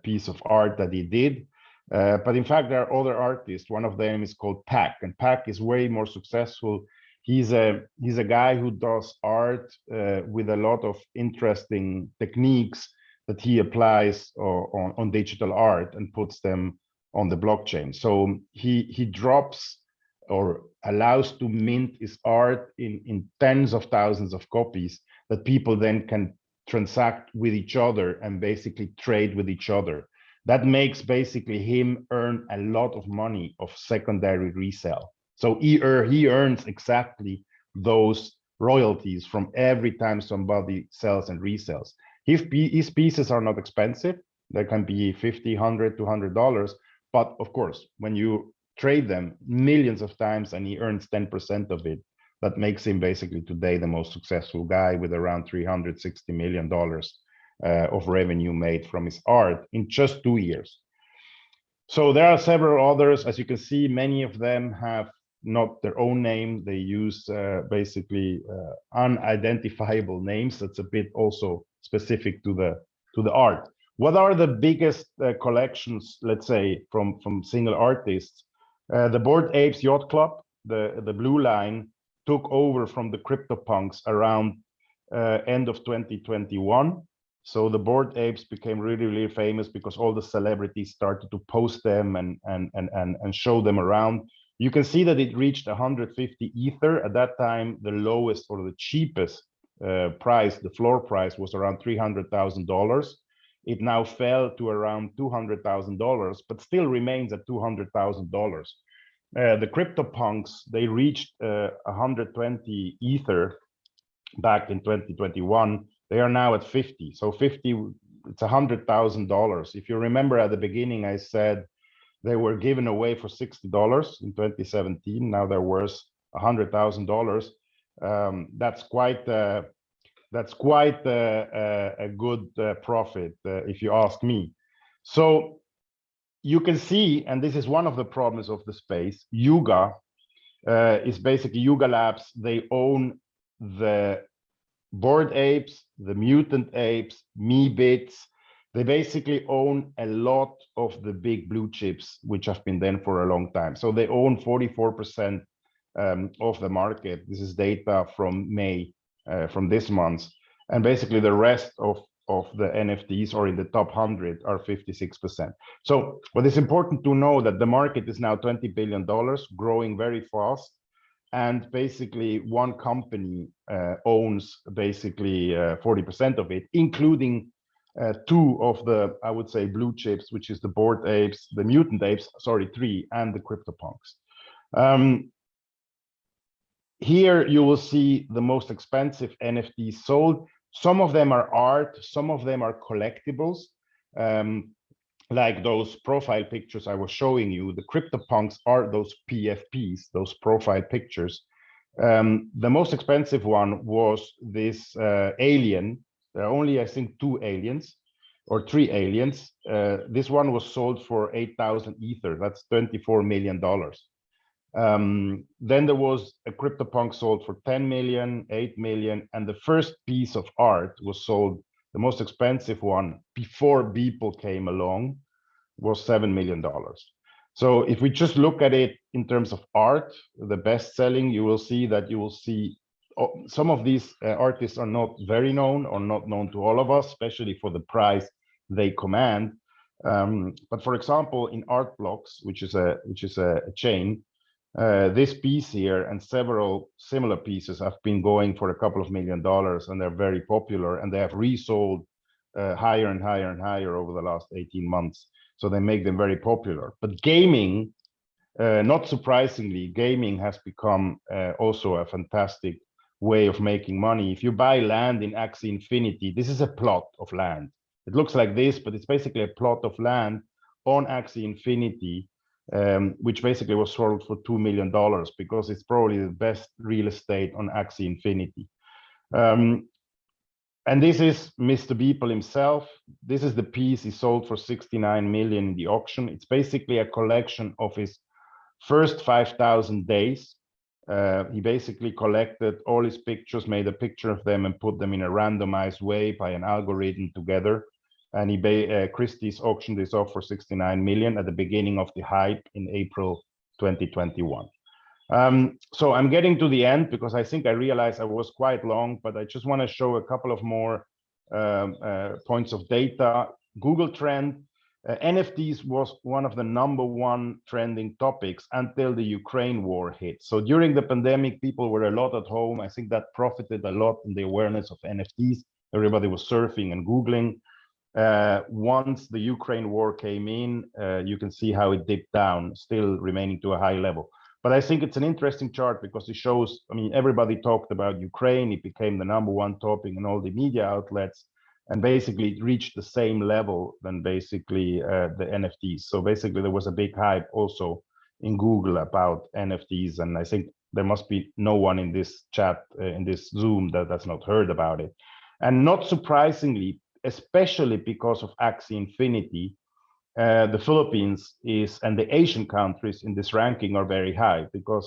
piece of art that he did. But in fact, there are other artists. One of them is called Pac, and Pac is way more successful. He's a guy who does art with a lot of interesting techniques that he applies on digital art and puts them on the blockchain. So he drops or allows to mint his art in tens of thousands of copies that people then can transact with each other and basically trade with each other. That makes basically him earn a lot of money of secondary resale. So he earns exactly those royalties from every time somebody sells and resells. His pieces are not expensive. They can be $50, $100, $200. But of course, when you trade them millions of times and he earns 10% of it, that makes him basically today the most successful guy with around $360 million of revenue made from his art in just 2 years. So there are several others. As you can see, many of them have not their own name. They use basically unidentifiable names. That's a bit also specific to the art. What are the biggest collections, let's say, from single artists? The Bored Apes Yacht Club, the blue line, took over from the CryptoPunks around end of 2021. So the Bored Apes became really, really famous because all the celebrities started to post them and show them around. You can see that it reached 150 Ether. At that time, the lowest or the cheapest price, the floor price, was around $300,000. It now fell to around $200,000, but still remains at $200,000. The CryptoPunks, they reached 120 Ether back in 2021. They are now at 50. So 50, it's $100,000. If you remember at the beginning, I said they were given away for $60 in 2017. Now they're worth $100,000. That's quite a good profit, if you ask me. So you can see, and this is one of the problems of the space, Yuga is basically Yuga Labs. They own the Bored Apes, the Mutant Apes, Meebits. They basically own a lot of the big blue chips, which have been there for a long time. So they own 44% of the market. This is data from May, from this month. And basically the rest of the NFTs, or in the top 100, are 56%. So what is important to know that the market is now $20 billion, growing very fast. And basically one company owns basically 40% of it, including two of the, I would say, blue chips, which is the Bored Apes, the Mutant Apes, sorry, three, and the CryptoPunks. Here you will see the most expensive NFTs sold. Some of them are art, some of them are collectibles, like those profile pictures I was showing you. The CryptoPunks are those PFPs, those profile pictures. The most expensive one was this alien. There are only, I think, 2 aliens or 3 aliens. This one was sold for 8,000 Ether. That's $24 million. Then there was a CryptoPunk sold for 10 million, 8 million, and the first piece of art was sold, the most expensive one, before Beeple came along, was $7 million. So if we just look at it in terms of art, the best selling, you will see that some of these artists are not very known or not known to all of us, especially for the price they command. But for example, in Art Blocks, which is a chain, this piece here and several similar pieces have been going for a couple of $1 million, and they're very popular, and they have resold higher and higher and higher over the last 18 months. So they make them very popular. But gaming, not surprisingly, gaming has become also a fantastic way of making money. If you buy land in Axie Infinity, this is a plot of land. It looks like this, but it's basically a plot of land on Axie Infinity, which basically was sold for $2 million, because it's probably the best real estate on Axie Infinity. And this is Mr. Beeple himself. This is the piece he sold for 69 million in the auction. It's basically a collection of his first 5,000 days. He basically collected all his pictures, made a picture of them, and put them in a randomized way by an algorithm together. And Christie's auctioned this off for 69 million at the beginning of the hype in April 2021. So I'm getting to the end, because I think I realized I was quite long, but I just want to show a couple of more points of data. Google Trend, NFTs was one of the #1 trending topics until the Ukraine war hit. So during the pandemic, people were a lot at home. I think that profited a lot in the awareness of NFTs. Everybody was surfing and Googling. Once the Ukraine war came in, you can see how it dipped down, still remaining to a high level. But I think it's an interesting chart, because it shows, I mean, everybody talked about Ukraine. It became the #1 topic in all the media outlets, and basically it reached the same level than basically the NFTs. So basically there was a big hype also in Google about NFTs. And I think there must be no one in this chat, in this Zoom, that's not heard about it. And not surprisingly, especially because of Axie Infinity, the Philippines and the Asian countries in this ranking are very high, because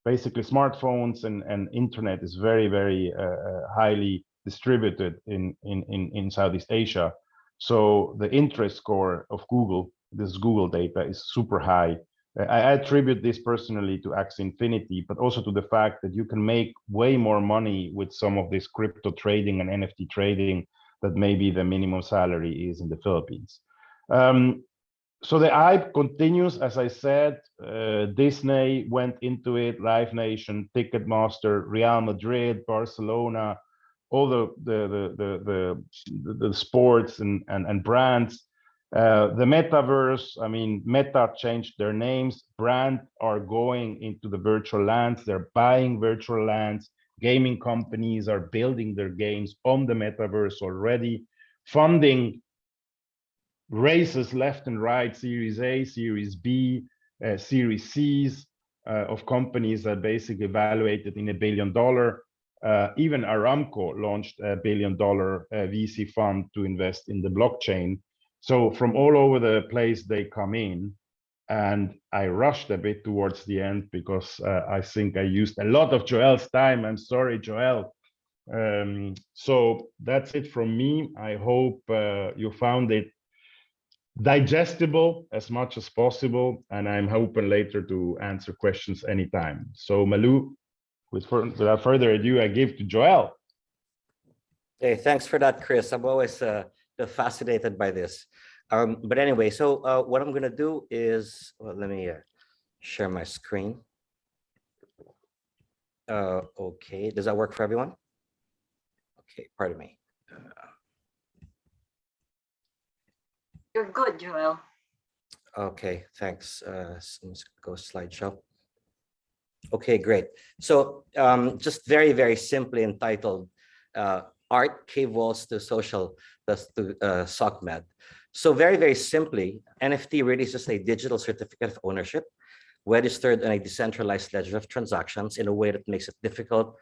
basically smartphones and internet is very, very highly distributed in Southeast Asia. So the interest score of Google, this Google data, is super high. I attribute this personally to Axie Infinity, but also to the fact that you can make way more money with some of this crypto trading and NFT trading that maybe the minimum salary is in the Philippines. So the hype continues, as I said. Disney went into it, Live Nation, Ticketmaster, Real Madrid, Barcelona, all the sports and brands. The metaverse, I mean, Meta changed their names. Brands are going into the virtual lands. They're buying virtual lands. Gaming companies are building their games on the metaverse already, funding races left and right, Series A, Series B, Series C's of companies that basically evaluated in $1 billion. Even Aramco launched a $1 billion VC fund to invest in the blockchain. So from all over the place, they come in. And I rushed a bit towards the end because I think I used a lot of Joel's time. I'm sorry, Joel. So that's it from me. I hope you found it digestible as much as possible, and I'm open later to answer questions anytime. So Malu, without further ado, I give to Joel. Hey, thanks for that, Chris. I'm always fascinated by this. But anyway, so what I'm gonna do is, well, let me share my screen. Okay, does that work for everyone? Okay, pardon me. You're good, Joel. Okay, thanks. Let's go slideshow. Okay, great. So just very, very simply entitled, Art Cave Walls to Social, to SOCMED. So very, very simply, NFT really is just a digital certificate of ownership registered on a decentralized ledger of transactions in a way that makes it difficult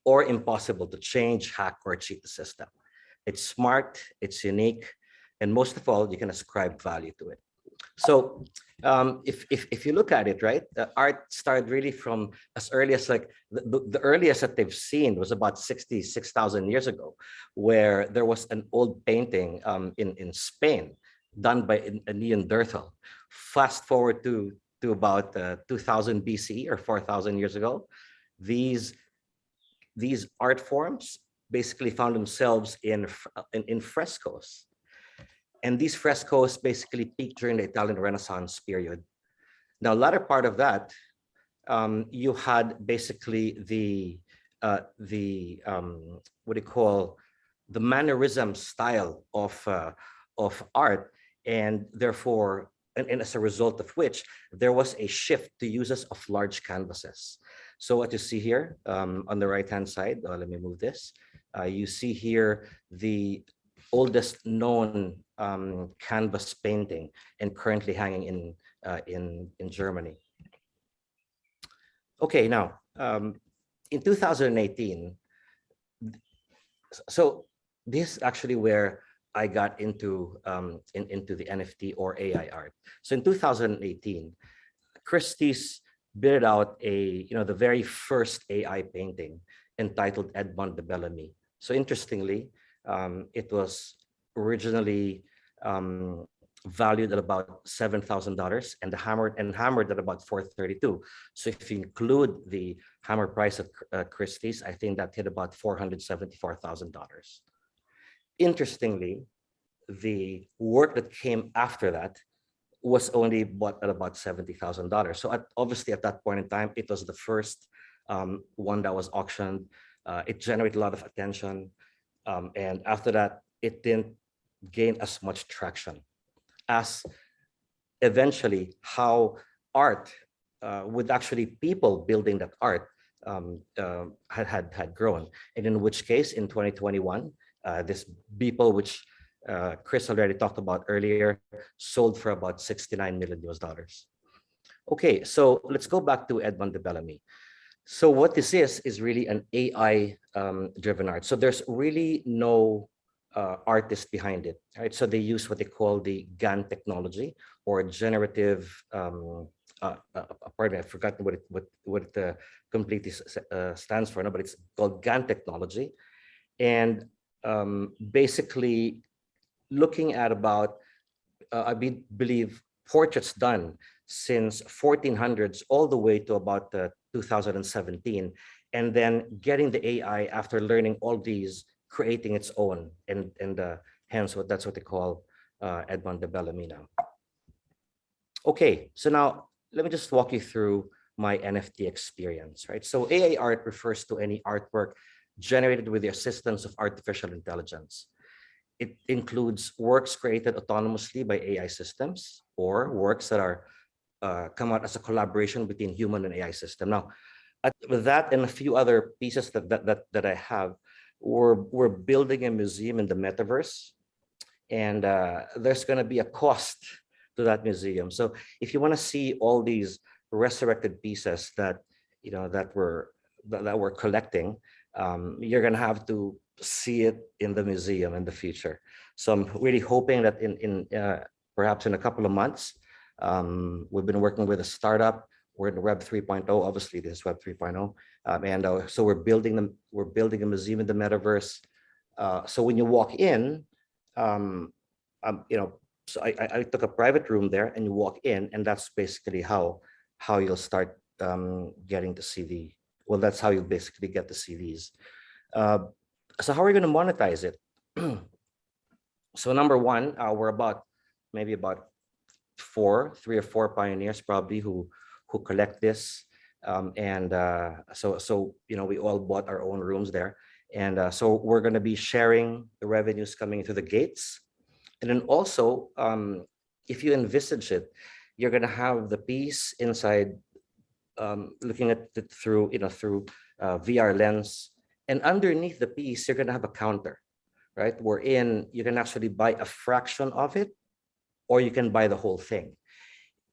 or impossible to change, hack, or cheat the system. It's smart, it's unique, and most of all, you can ascribe value to it. So if you look at it, right, the art started really from as early as like the earliest that they've seen was about 66,000 years ago, where there was an old painting in Spain done by Neanderthal. Fast forward to about 2000 BC or 4,000 years ago, these art forms basically found themselves in frescoes. And these frescoes basically peaked during the Italian Renaissance period. Now, latter part of that, you had basically the what do you call, the mannerism style of art, and therefore, and as a result of which, there was a shift to uses of large canvases. So what you see here on the right-hand side, let me move this. You see here the oldest known canvas painting and currently hanging in Germany. Okay, now in 2018, so this is actually where I got into the NFT or AI art. So in 2018, Christie's built out the very first AI painting entitled Edmond de Bellamy. So interestingly, it was originally valued at about $7,000 and hammered at about $432. So if you include the hammer price of Christie's, I think that hit about $474,000. Interestingly, the work that came after that was only bought at about $70,000. So obviously at that point in time, it was the first one that was auctioned. It generated a lot of attention. And after that, it didn't gain as much traction as eventually how art with actually people building that art had grown. And in which case, in 2021, this Beeple, which Chris already talked about earlier, sold for about $69 million. Okay, so let's go back to Edmond de Bellamy. So what this is really an AI driven art. So there's really no artist behind it, right? So they use what they call the GAN technology, or generative, pardon me, I've forgotten what it completely stands for, no, but it's called GAN technology. And basically looking at about, I believe, portraits done since 1400s all the way to about 2017, and then getting the AI, after learning all these, creating its own, and hence that's what they call Edmond de Bellamy now. Okay, so now let me just walk you through my NFT experience, right? So AI art refers to any artwork generated with the assistance of artificial intelligence. It includes works created autonomously by AI systems, or works that are come out as a collaboration between human and AI system. Now, with that and a few other pieces that I have, we're building a museum in the metaverse, and there's going to be a cost to that museum. So if you want to see all these resurrected pieces that we're collecting, you're gonna have to see it in the museum in the future. So I'm really hoping that perhaps in a couple of months, we've been working with a startup. We're in Web 3.0. Obviously, this is Web 3.0, so we're building a museum in the metaverse. So when you walk in, so I took a private room there, and you walk in, and that's basically how you'll start getting to see that's how you basically get to see these. So how are we going to monetize it? So number one, we're maybe about 3 or 4 pioneers probably who collect this, so we all bought our own rooms there, and so we're going to be sharing the revenues coming through the gates, and then also if you envisage it, you're going to have the piece inside, looking at it through VR lens, and underneath the piece you're going to have a counter, right, wherein you can actually buy a fraction of it, or you can buy the whole thing.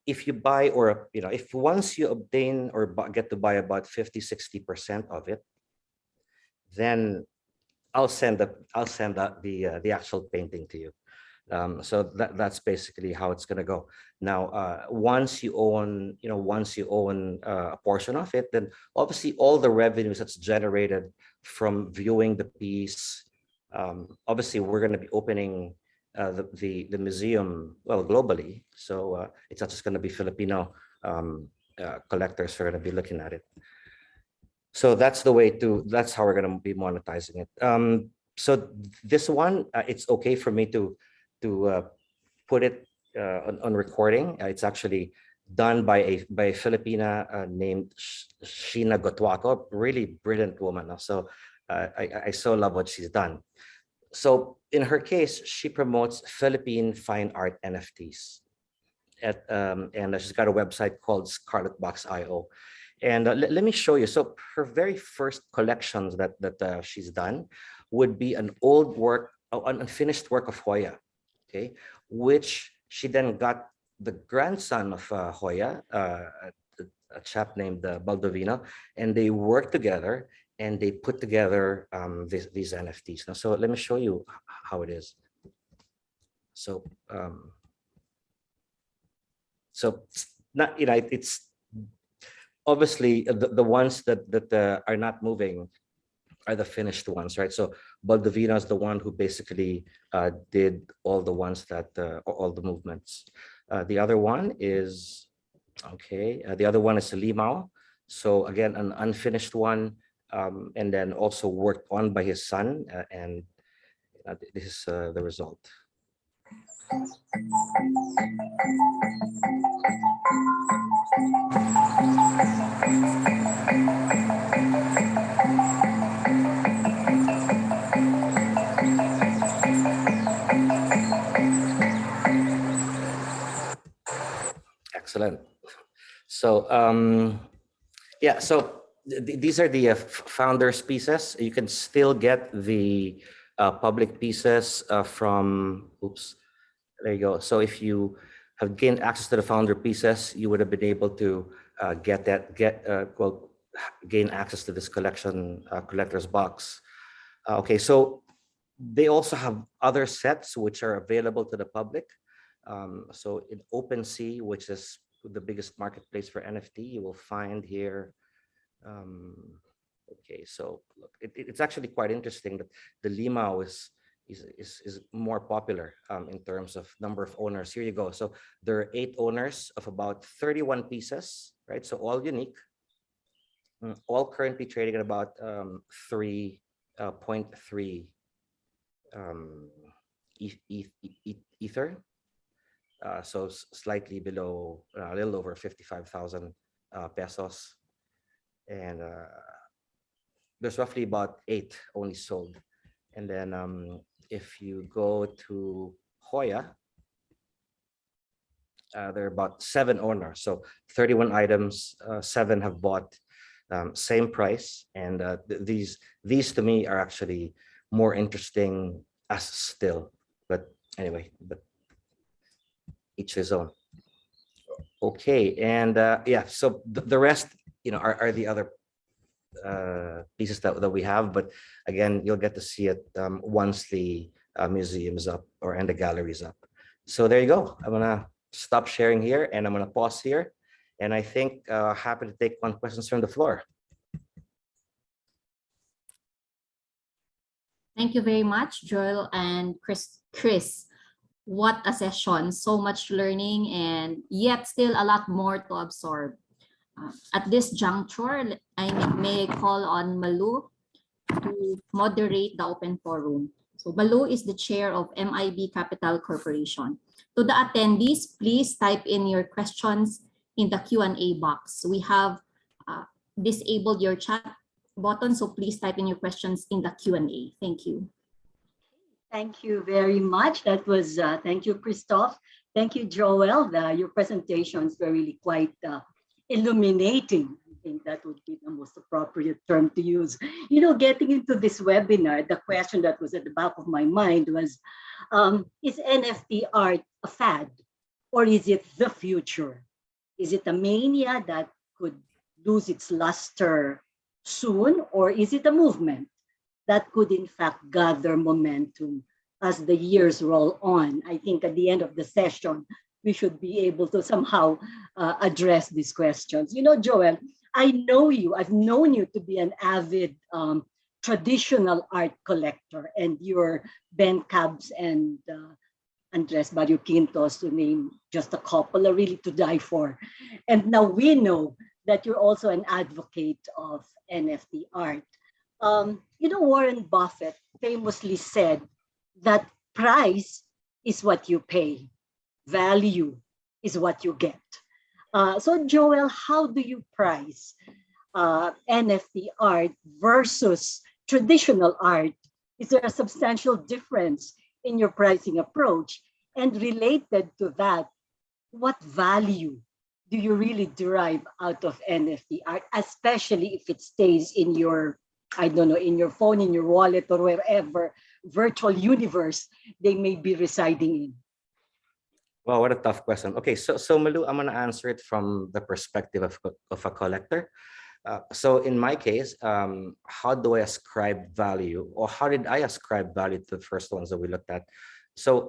If you buy, or if once you obtain or get to buy about 50-60% of it, then I'll send the actual painting to you. So that's basically how it's going to go. Now, once you own a portion of it, then obviously all the revenues that's generated from viewing the piece, obviously we're going to be opening the museum, well, globally. So it's not just going to be Filipino collectors who are going to be looking at it. So that's how we're going to be monetizing it. So this one, it's okay for me to put it on recording. It's actually done by a Filipina named Sheena Gotuaco, really brilliant woman. So I so love what she's done. So in her case, she promotes Philippine fine art NFTs, and she's got a website called ScarletBox.io. And let me show you. So her very first collections that she's done would be an unfinished work of Hoya, okay, which she then got the grandson of Hoya, a chap named Baldovino, and they worked together and they put together these NFTs. Now, so let me show you how it is. So, it's obviously the ones that are not moving are the finished ones, right? So Baldovino is the one who basically did all the ones all the movements. The other one is Limao. So again, an unfinished one, and then also worked on by his son, and this is the result. Excellent. So yeah, so these are the founders pieces. You can still get the public pieces from, oops, there you go. So if you have gained access to the founder pieces, you would have been able to gain access to this collector's box. Okay, so they also have other sets which are available to the public. So in OpenSea, which is the biggest marketplace for NFT, you will find here. Okay, so look, it's actually quite interesting that the Limao is more popular in terms of number of owners. Here you go. So there are 8 owners of about 31 pieces, right? So all unique, all currently trading at about 3.3 Ether. So slightly below, a little over 55,000 pesos. And there's roughly about 8 only sold. And then if you go to Hoya, there are about 7 owners. So 31 items, 7 have bought, same price. And these to me are actually more interesting as still. But anyway, each his own. Okay, and yeah, so the rest, are the other pieces that we have. But again, you'll get to see it once the museum is up and the gallery is up. So there you go. I'm gonna stop sharing here and I'm gonna pause here. And I think happy to take one questions from the floor. Thank you very much, Joel and Chris. What a session, so much learning and yet still a lot more to absorb. At this juncture, I may call on Malu to moderate the open forum. So Malu is the chair of MIB Capital Corporation. To the attendees, please type in your questions in the Q&A box. We have disabled your chat button, so please type in your questions in the Q&A. Thank you. Thank you very much. That was, thank you, Christoph. Thank you, Joel. Your presentations were really quite illuminating. I think that would be the most appropriate term to use. You know, getting into this webinar, the question that was at the back of my mind was, is NFT art a fad or is it the future? Is it a mania that could lose its luster soon, or is it a movement that could in fact gather momentum as the years roll on? I think at the end of the session, we should be able to somehow address these questions. You know, Joel, I know you, I've known you to be an avid traditional art collector, and your Ben Cabs and Andres Barrio Quintos, to name just a couple, are really to die for. And now we know that you're also an advocate of NFT art. You know, Warren Buffett famously said that price is what you pay, value is what you get. So Joel, how do you price NFT art versus traditional art? Is there a substantial difference in your pricing approach? And related to that, what value do you really derive out of NFT art, especially if it stays in your, I don't know, in your phone, in your wallet, or wherever virtual universe they may be residing in? Well, what a tough question. Okay, so Malu, I'm gonna answer it from the perspective of a collector. So in my case, how do I ascribe value, or how did I ascribe value to the first ones that we looked at? So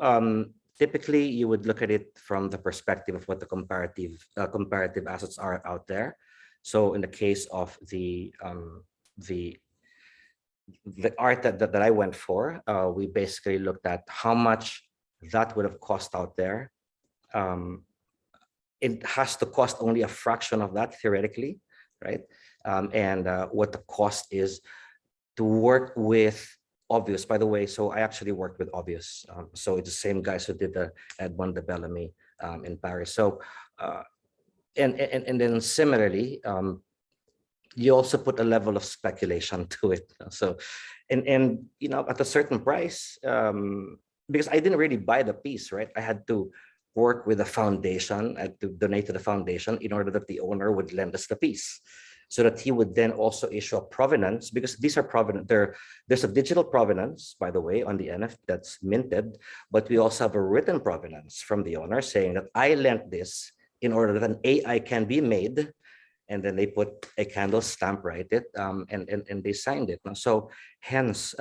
typically, you would look at it from the perspective of what the comparative assets are out there. So in the case of the art that I went for, we basically looked at how much that would have cost out there. It has to cost only a fraction of that theoretically, right? And what the cost is to work with Obvious, by the way. So I actually worked with Obvious. So it's the same guys who did the Edmond de Bellamy in Paris. So and then similarly, you also put a level of speculation to it. So and you know, at a certain price, because I didn't really buy the piece, right? I had to work with the foundation. I had to donate to the foundation in order that the owner would lend us the piece, so that he would then also issue a provenance, because these are provenance. There's a digital provenance, by the way, on the NFT that's minted, but we also have a written provenance from the owner saying that I lent this in order that an AI can be made, and then they put a candle stamp, right? And they signed it. So hence,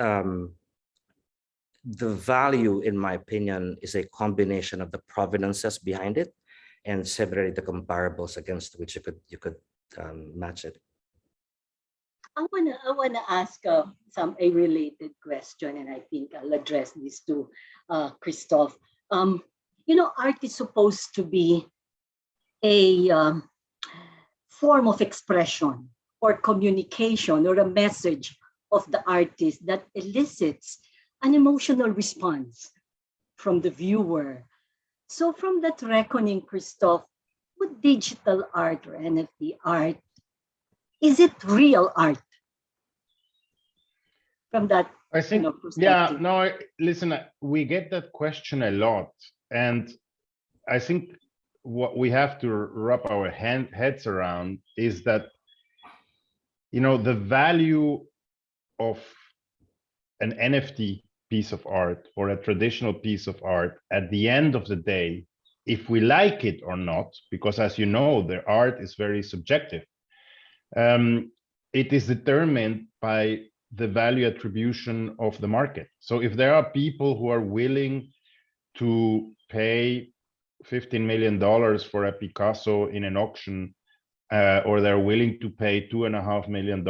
the value, in my opinion, is a combination of the provenances behind it, and separately the comparables against which you could match it. I wanna ask a related question, and I think I'll address this to Christoph. You know, art is supposed to be a form of expression or communication or a message of the artist that elicits an emotional response from the viewer. So from that reckoning, Christoph, would digital art or NFT art, is it real art? From that, I think, you know, yeah, perspective. no, listen, we get that question a lot. And I think what we have to wrap our heads around is that, you know, the value of an NFT piece of art or a traditional piece of art at the end of the day, if we like it or not, because as you know, the art is very subjective. it is determined by the value attribution of the market. So if there are people who are willing to pay $15 million for a Picasso in an auction, or they're willing to pay $2.5 million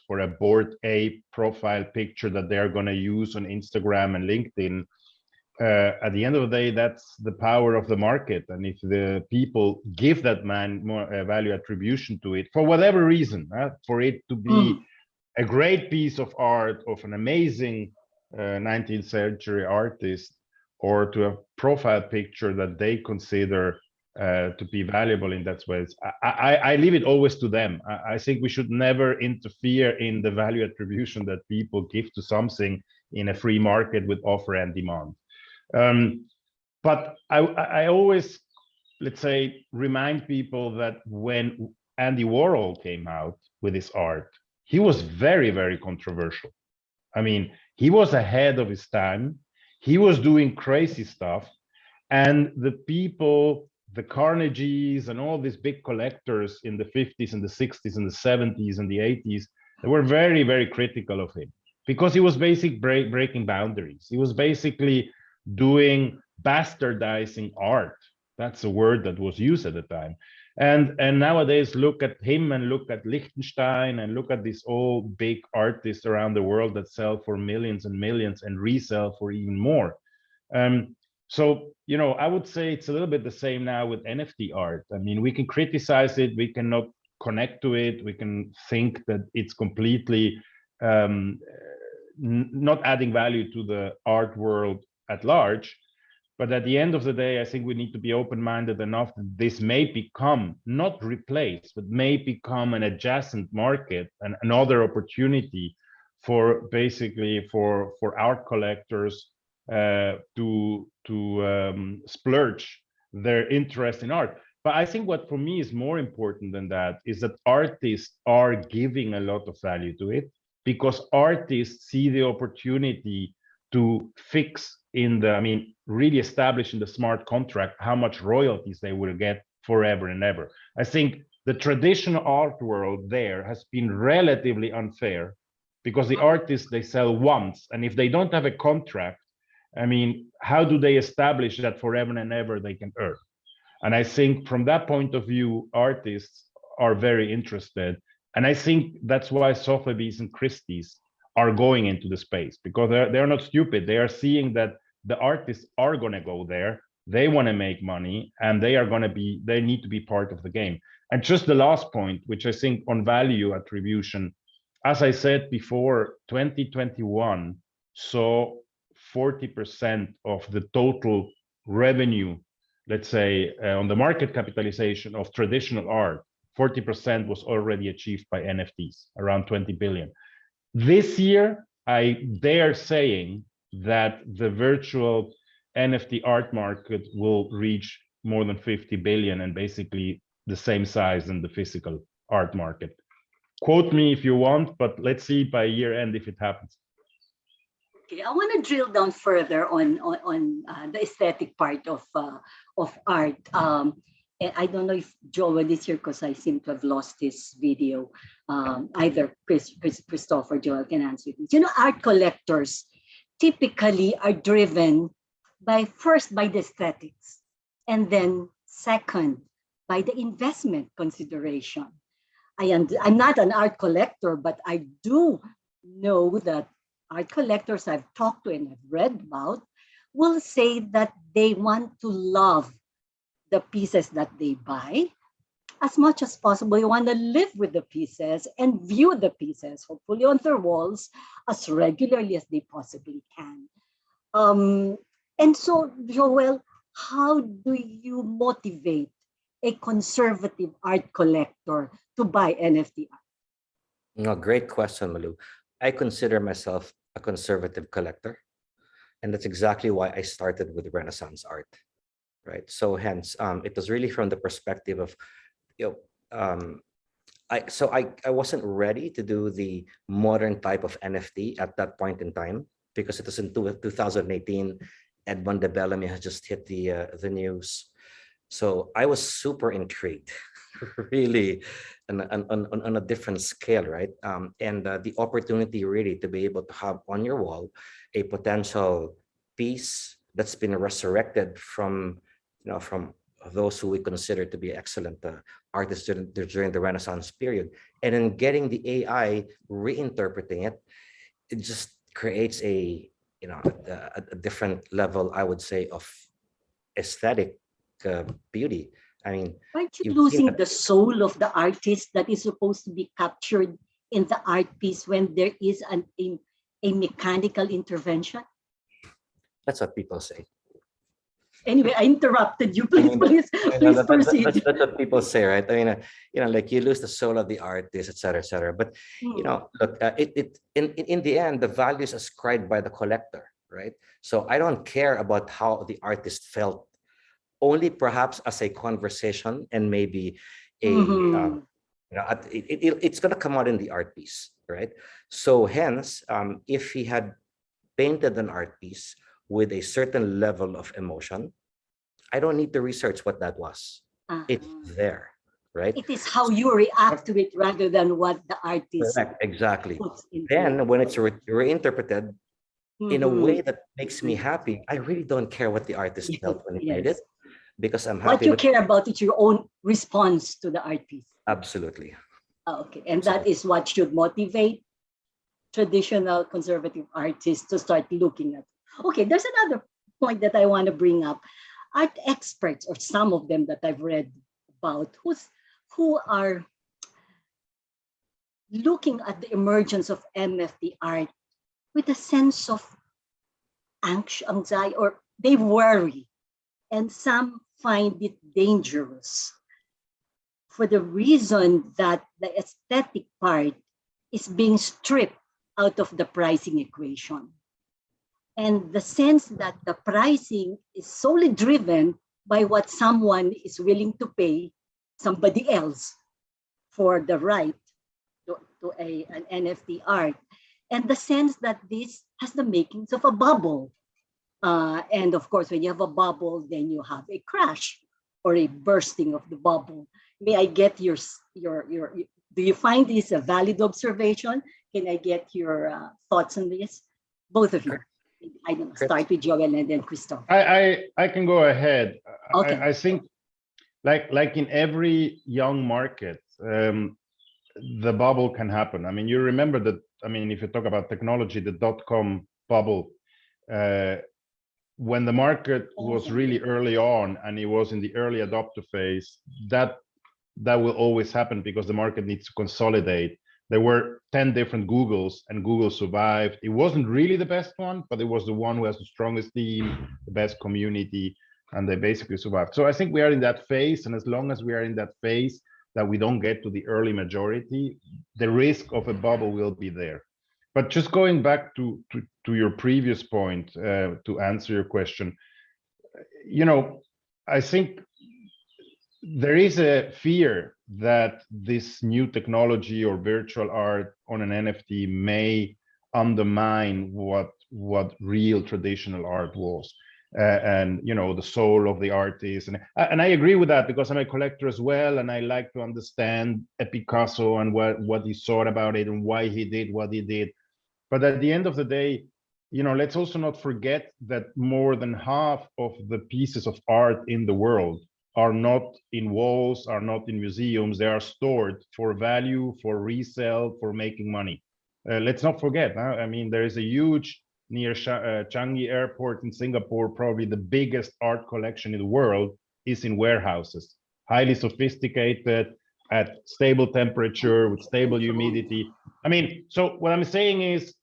for a Bored Ape profile picture that they're going to use on Instagram and LinkedIn, at the end of the day, that's the power of the market. And if the people give that man more value attribution to it, for whatever reason, for it to be a great piece of art of an amazing 19th century artist, or to a profile picture that they consider to be valuable in that way, I leave it always to them. I think we should never interfere in the value attribution that people give to something in a free market with offer and demand. But I always, let's say, remind people that when Andy Warhol came out with his art, he was very, very controversial. I mean, he was ahead of his time. He was doing crazy stuff. And the people, the Carnegies and all these big collectors in the 50s and the 60s and the 70s and the 80s, they were very, very critical of him because he was basically breaking boundaries. He was basically doing bastardizing art. That's a word that was used at the time. And nowadays, look at him and look at Liechtenstein and look at these all big artists around the world that sell for millions and millions and resell for even more. So, you know, I would say it's a little bit the same now with NFT art. I mean, we can criticize it, we cannot connect to it, we can think that it's completely not adding value to the art world at large. But at the end of the day, I think we need to be open-minded enough that this may become, not replace, but may become an adjacent market and another opportunity for basically for art collectors to splurge their interest in art. But I think what for me is more important than that is that artists are giving a lot of value to it, because artists see the opportunity to fix in the, I mean, really establish in the smart contract how much royalties they will get forever and ever. I think the traditional art world there has been relatively unfair because the artists, they sell once, and if they don't have a contract, I mean, how do they establish that forever and ever they can earn? And I think from that point of view, artists are very interested. And I think that's why Sotheby's and Christie's are going into the space, because they're not stupid. They are seeing that the artists are going to go there. They want to make money, and they need to be part of the game. And just the last point, which I think on value attribution, as I said before, 2021 saw 40% of the total revenue, let's say, on the market capitalization of traditional art, 40% was already achieved by NFTs, around 20 billion. This year, I dare saying that the virtual NFT art market will reach more than 50 billion and basically the same size than the physical art market. Quote me if you want, but let's see by year end if it happens. Okay, I want to drill down further on the aesthetic part of art. And I don't know if Joel is here because I seem to have lost his video. Either Christoph or Joel can answer this. You know, art collectors typically are driven first by the aesthetics, and then second by the investment consideration. I'm not an art collector, but I do know that art collectors I've talked to and have read about will say that they want to love the pieces that they buy as much as possible. You want to live with the pieces and view the pieces, hopefully on their walls, as regularly as they possibly can. And so, Joel, how do you motivate a conservative art collector to buy NFT art? No, great question, Malu. I consider myself a conservative collector, and that's exactly why I started with Renaissance art. Right. So hence, it was really from the perspective of, I wasn't ready to do the modern type of NFT at that point in time, because it was in 2018. Edmond de Bellamy has just hit the news. So I was super intrigued really on a different scale, right? And the opportunity really to be able to have on your wall a potential piece that's been resurrected from, from those who we consider to be excellent artists during the Renaissance period, and then getting the AI reinterpreting it, it just creates a different level, I would say, of aesthetic beauty. I mean, Aren't you you've seen losing that. the soul of the artist that is supposed to be captured in the art piece when there is a mechanical intervention? That's what people say. Anyway, I interrupted you. I Please, mean, please, please proceed. that's what people say, right? I mean, like you lose the soul of the artist, et cetera, et cetera. But look, in the end, the value is ascribed by the collector, right? So I don't care about how the artist felt, only perhaps as a conversation and maybe a Mhm. it's going to come out in the art piece, right? So hence, if he had painted an art piece with a certain level of emotion, I don't need to research what that was. It's Uh-huh. there, right? It is how you react to it rather than what the artist Correct, exactly. puts into Then it. when it's reinterpreted in a Mhm. way that makes me happy, I really don't care what the artist Yes, felt when he made it, yes. because I'm What happy you with care about is your own response to the art piece. absolutely. Okay, and that is what should motivate traditional conservative artists to start looking at. Okay, there's another point that I want to bring up. Art experts, or some of them that I've read about, who are looking at the emergence of MFT art with a sense of anxiety, or they worry, and some find it dangerous for the reason that the aesthetic part is being stripped out of the pricing equation. And the sense that the pricing is solely driven by what someone is willing to pay somebody else for the right to an NFT art. And the sense that this has the makings of a bubble. And of course, when you have a bubble, then you have a crash or a bursting of the bubble. May I get your do you find this a valid observation? Can I get your thoughts on this? Both of you. I don't know, start with Joel and then Christoph. I can go ahead. Okay. I think like in every young market, the bubble can happen. I mean, you remember that, I mean, if you talk about technology, the dot-com bubble, when the market was really early on and it was in the early adopter phase, that will always happen because the market needs to consolidate. There were 10 different Googles and Google survived. It wasn't really the best one, but it was the one who has the strongest team, the best community, and they basically survived. So I think we are in that phase, and as long as we are in that phase that we don't get to the early majority, the risk of a bubble will be there. But just going back to your previous point, to answer your question, I think there is a fear that this new technology or virtual art on an NFT may undermine what real traditional art was, and the soul of the artist. And I agree with that because I'm a collector as well, and I like to understand a Picasso and what he thought about it and why he did what he did. But at the end of the day, let's also not forget that more than half of the pieces of art in the world are not in walls, are not in museums. They are stored for value, for resale, for making money. Let's not forget. I mean, there is a huge, near Changi Airport in Singapore, probably the biggest art collection in the world is in warehouses, highly sophisticated, at stable temperature, with stable humidity. I mean, so what I'm saying is,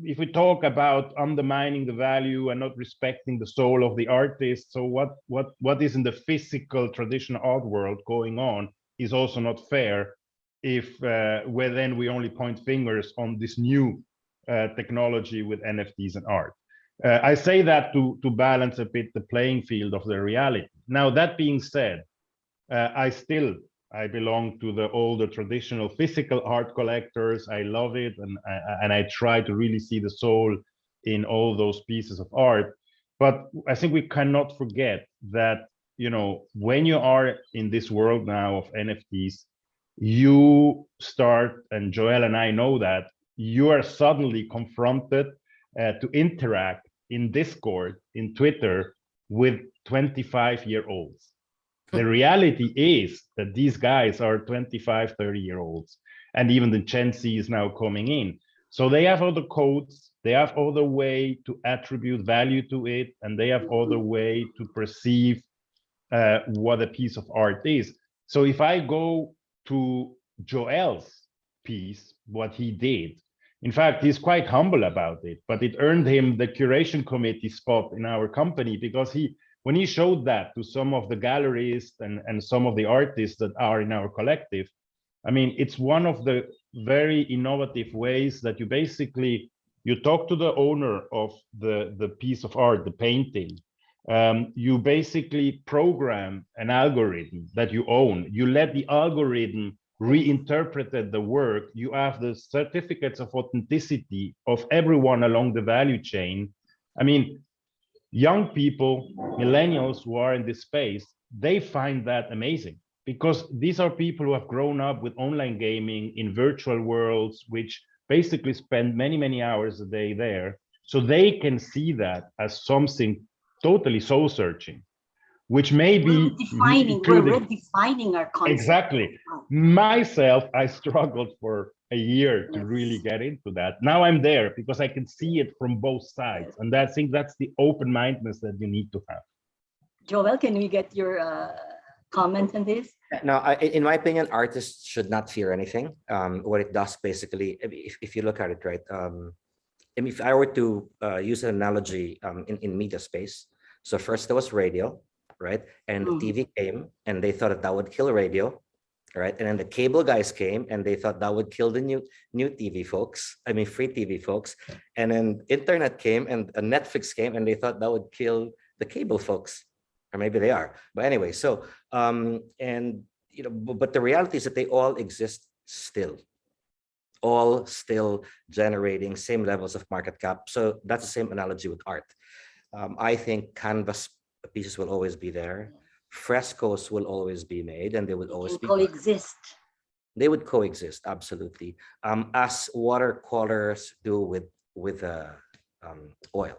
if we talk about undermining the value and not respecting the soul of the artist, so what is in the physical traditional art world going on is also not fair if where then we only point fingers on this new technology with NFTs and art. I say that to balance a bit the playing field of the reality. Now, that being said, I belong to the older traditional physical art collectors. I love it, and I try to really see the soul in all those pieces of art. But I think we cannot forget that you know, when you are in this world now of NFTs, you start, and Joel and I know that, you are suddenly confronted to interact in Discord, in Twitter, with 25-year-olds. The reality is that these guys are 25, 30-year-olds, and even the Gen Z is now coming in. So they have other codes, they have other way to attribute value to it, and they have other way to perceive what a piece of art is. So if I go to Joel's piece, what he did, in fact, he's quite humble about it, but it earned him the curation committee spot in our company, because when he showed that to some of the galleries and some of the artists that are in our collective, I mean, it's one of the very innovative ways that you talk to the owner of the piece of art, the painting. You basically program an algorithm that you own. You let the algorithm reinterpret the work. You have the certificates of authenticity of everyone along the value chain. I mean, young people, millennials who are in this space, they find that amazing, because these are people who have grown up with online gaming in virtual worlds, which basically spend many, many hours a day there. So they can see that as something totally soul searching, which may be We're redefining our concept. Exactly. Myself, I struggled for a year to really get into that. Now I'm there because I can see it from both sides. And I think that's the open-mindedness that you need to have. Joel, can we get your comment on this? Now, in my opinion, artists should not fear anything. What it does basically, if you look at it, right? If I were to use an analogy in media space, so first there was radio, right? And the TV came and they thought that would kill radio, right? And then the cable guys came and they thought that would kill the new TV folks, I mean, free TV folks. And then internet came and Netflix came and they thought that would kill the cable folks, or maybe they are. But anyway, so, and, you know, but the reality is that they all exist still. All still generating same levels of market cap. So that's the same analogy with art. I think canvas pieces will always be there. Frescoes will always be made, and they will always be coexist. They would coexist, absolutely, as watercolors do with oil.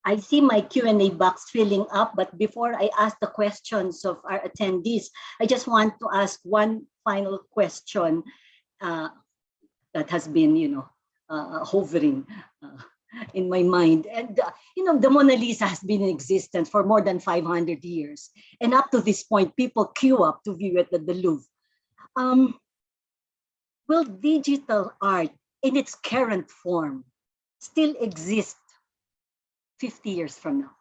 I see my Q&A box filling up, but before I ask the questions of our attendees, I just want to ask one final question that has been, you know, hovering in my mind. And, you know, the Mona Lisa has been in existence for more than 500 years. And up to this point, people queue up to view it at the Louvre. Will digital art in its current form still exist 50 years from now?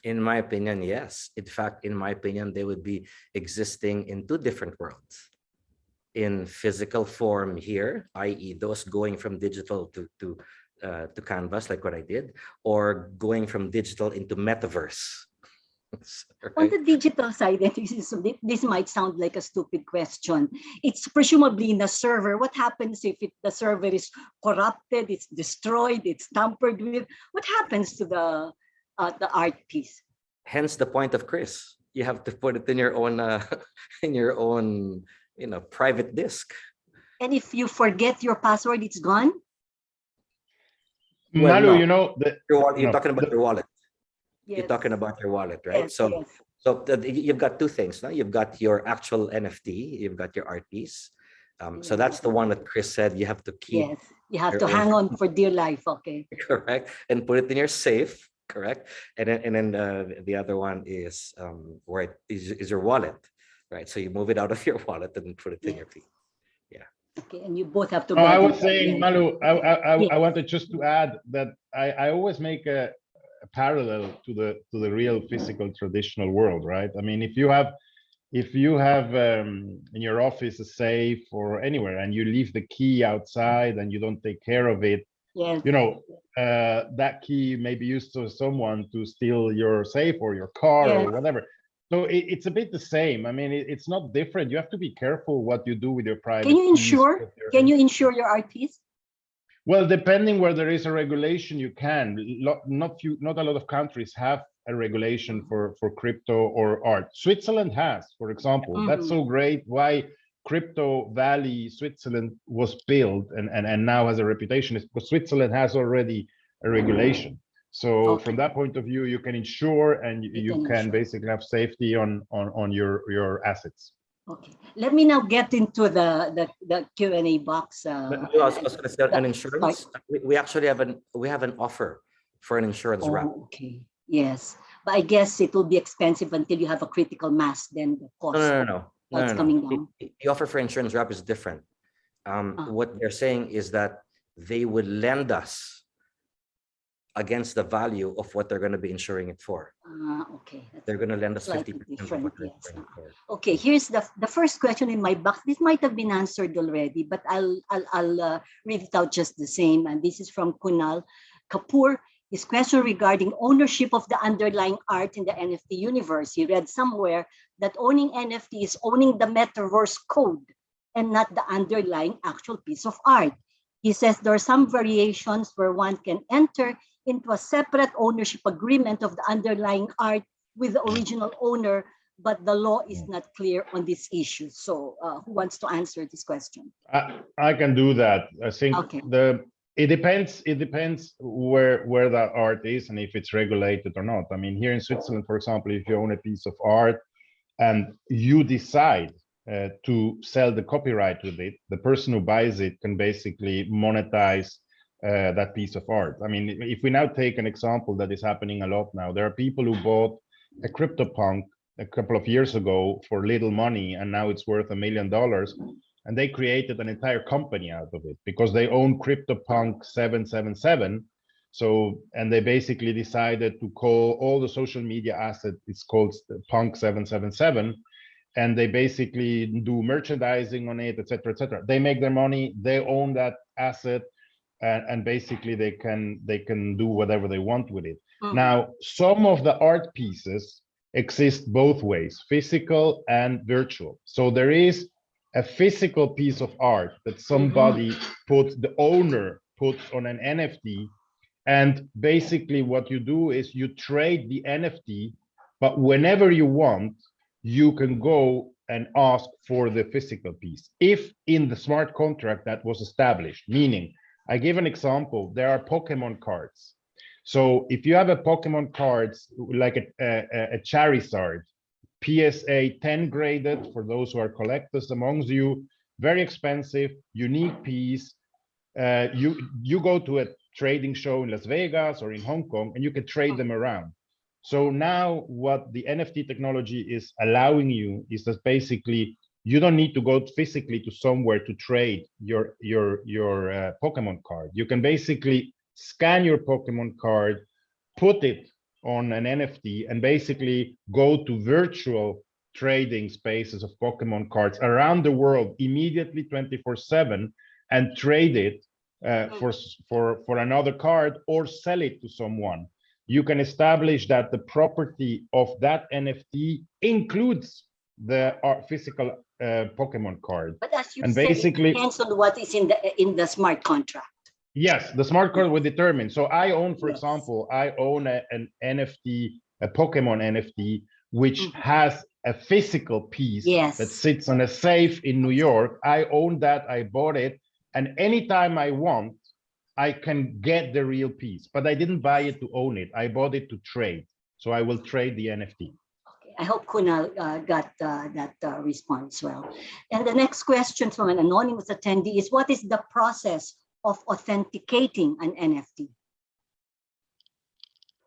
In my opinion, yes. In fact, in my opinion, they would be existing in two different worlds. In physical form here, i.e. those going from digital to canvas, like what I did, or going from digital into metaverse. Right? On the digital side, and this might sound like a stupid question. It's presumably in a server. What happens if the server is corrupted, it's destroyed, it's tampered with? What happens to the art piece? Hence the point of Chris. You have to put it in your own you know, private disk. And if you forget your password, it's gone? Well, Malu, no. you know, You're talking about your wallet. Yes. You're talking about your wallet, right? Yes, So, yes. so you've got two things. Now you've got your actual NFT, you've got your art piece. So that's the one that Chris said you have to keep. Yes, you have your to own- hang on for dear life. Okay. Correct, and put it in your safe. Correct, and then the other one is where it is your wallet, right? So you move it out of your wallet and put it in your feet. Okay, and you both have to. No, I go was to- saying, yeah. Malu, I Yes. wanted just to add that I always make a parallel to the real physical traditional world, right? I mean, if you have in your office a safe or anywhere and you leave the key outside and you don't take care of it, Yes. you know, that key may be used to someone to steal your safe or your car Yes. or whatever. So it's a bit the same. I mean, it's not different. You have to be careful what you do with your private Can you keys, insure? with your- Can you insure your art piece? Well, depending where there is a regulation, you can. Not a lot of countries have a regulation for crypto or art. Switzerland has, for example. That's so great. Why Crypto Valley Switzerland was built and now has a reputation is because Switzerland has already a regulation. So from that point of view, you can insure and you can basically have safety on your assets. Okay, let me now get into the Q&A box. But I was going to say an insurance. We actually have an offer for an insurance wrap. Okay, yes, but I guess it will be expensive until you have a critical mass. Then the cost. No. Coming down. The offer for insurance wrap is different. What they're saying is that they would lend us against the value of what they're going to be insuring it for. Okay. They're going to lend us 50%. Yes. Okay, here's the first question in my box. This might have been answered already, but I'll read it out just the same. And this is from Kunal Kapoor. His question regarding ownership of the underlying art in the NFT universe. He read somewhere that owning NFT is owning the metaverse code and not the underlying actual piece of art. He says there are some variations where one can enter into a separate ownership agreement of the underlying art with the original owner, but the law is not clear on this issue. So who wants to answer this question? I can do that. I think it depends where that art is and if it's regulated or not. I mean, here in Switzerland, for example, if you own a piece of art and you decide to sell the copyright with it, the person who buys it can basically monetize that piece of art. I mean, if we now take an example that is happening a lot now, there are people who bought a CryptoPunk a couple of years ago for little money, and now it's worth $1 million. And they created an entire company out of it because they own CryptoPunk 777. So, and they basically decided to call all the social media asset, it's called Punk 777. And they basically do merchandising on it, etc., etc. They make their money, they own that asset, and basically they can do whatever they want with it. Now, some of the art pieces exist both ways, physical and virtual. So there is a physical piece of art that somebody the owner puts on an NFT. And basically what you do is you trade the NFT, but whenever you want, you can go and ask for the physical piece. If in the smart contract that was established, meaning, I give an example, there are Pokemon cards. So if you have a Pokemon cards, like a Charizard, PSA 10 graded for those who are collectors amongst you, very expensive, unique piece. You go to a trading show in Las Vegas or in Hong Kong and you can trade them around. So now what the NFT technology is allowing you is that basically you don't need to go physically to somewhere to trade your Pokemon card. You can basically scan your Pokemon card, put it on an NFT, and basically go to virtual trading spaces of Pokemon cards around the world immediately 24/7 and trade it for another card or sell it to someone. You can establish that the property of that NFT includes the physical Pokemon card. But as you say, it depends on what is in the smart contract. Yes, the smart card will determine. So I own, for example, I own an NFT, a Pokemon NFT, which has a physical piece that sits on a safe in New York. I own that, I bought it, and anytime I want, I can get the real piece, but I didn't buy it to own it. I bought it to trade. So I will trade the NFT. Okay, I hope Kunal got that response well. And the next question from an anonymous attendee is, what is the process of authenticating an NFT?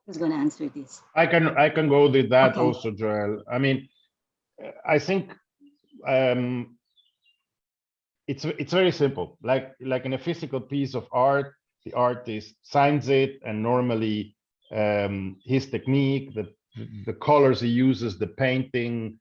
Who's going to answer this? I can go with that also, Joel. I mean, I think it's very simple. Like in a physical piece of art, the artist signs it, and normally his technique, the colors he uses, the painting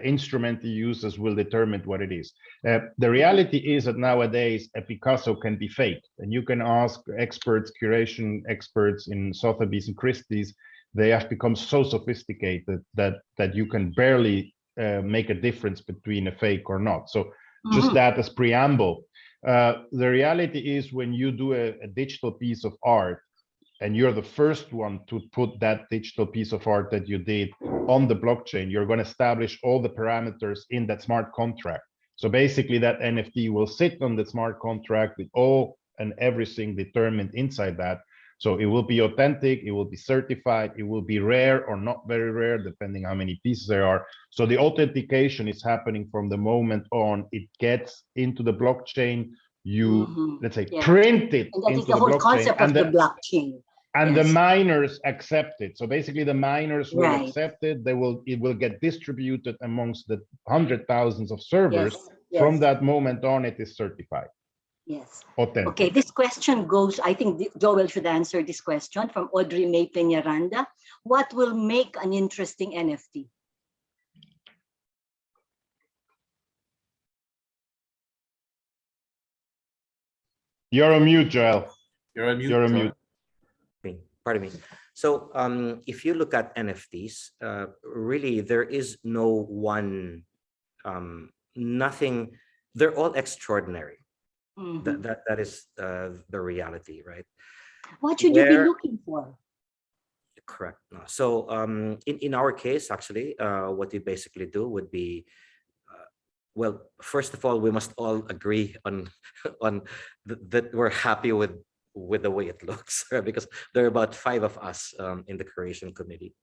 instrument he uses will determine what it is. The reality is that nowadays a Picasso can be faked, and you can ask experts, curation experts in Sotheby's and Christie's. They have become so sophisticated that you can barely make a difference between a fake or not. So just that as preamble. The reality is when you do a digital piece of art, and you're the first one to put that digital piece of art that you did on the blockchain, you're going to establish all the parameters in that smart contract. So basically that NFT will sit on the smart contract with all and everything determined inside that. So it will be authentic, it will be certified, it will be rare or not very rare, depending how many pieces there are. So the authentication is happening from the moment on it gets into the blockchain. You, let's say, Yeah. print it And that is into the the whole blockchain, concept of the blockchain. and the Yes. miners accept it. So basically the miners will Right. accept it. It will get distributed amongst the 100,000s of servers. Yes. From Yes. that moment on, it is certified, Yes. authentic. Okay, this question goes, I think Joel should answer this question from Audrey May Peñaranda. What will make an interesting NFT? You're on mute, Joel. You're on mute. You're on mute. Pardon me. So if you look at NFTs, really there is no one, nothing. They're all extraordinary. Mhm. That is the reality, right? What should you be Where- looking for? Correct. No. So in our case, actually, what we basically do would be, well, first of all, we must all agree on on that we're happy with the way it looks, right? Because there are about 5 of us in the creation committee.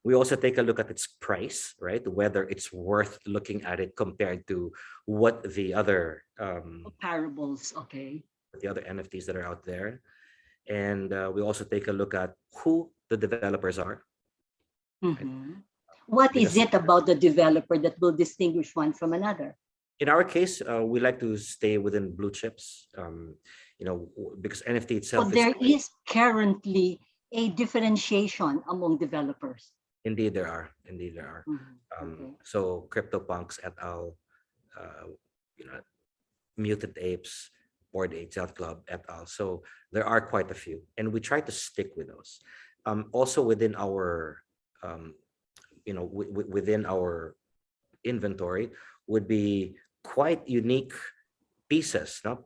We also take a look at its price, right? Whether it's worth looking at it compared to what the other Comparables, okay. NFTs that are out there. And we also take a look at who the developers are. Mhm. What is Because- it about the developer that will distinguish one from another? In our case, we like to stay within blue chips, because NFT So itself there is currently a differentiation among developers. indeed there are. Mhm. Okay. So CryptoPunks et al., Mutant Apes, Bored Apes Yacht Club et al. So there are quite a few, and we try to stick with those. Also within our, within our inventory would be quite unique pieces, no?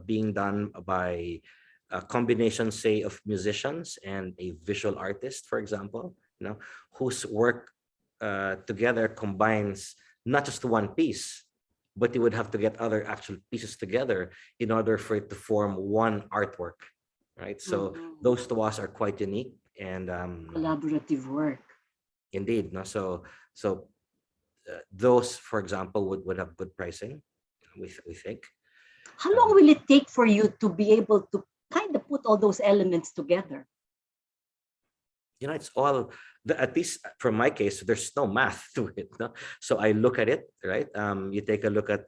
Being done by a combination, say, of musicians and a visual artist, for example, whose work together combines not just one piece, but you would have to get other actual pieces together in order for it to form one artwork, right? So Mhm. those to us are quite unique, and Collaborative work. indeed, no. So those, for example, would have good pricing, we think. How long will it take for you to be able to kind of put all those elements together? It's all, at least from my case, there's no math to it, no? So I look at it, right? You take a look at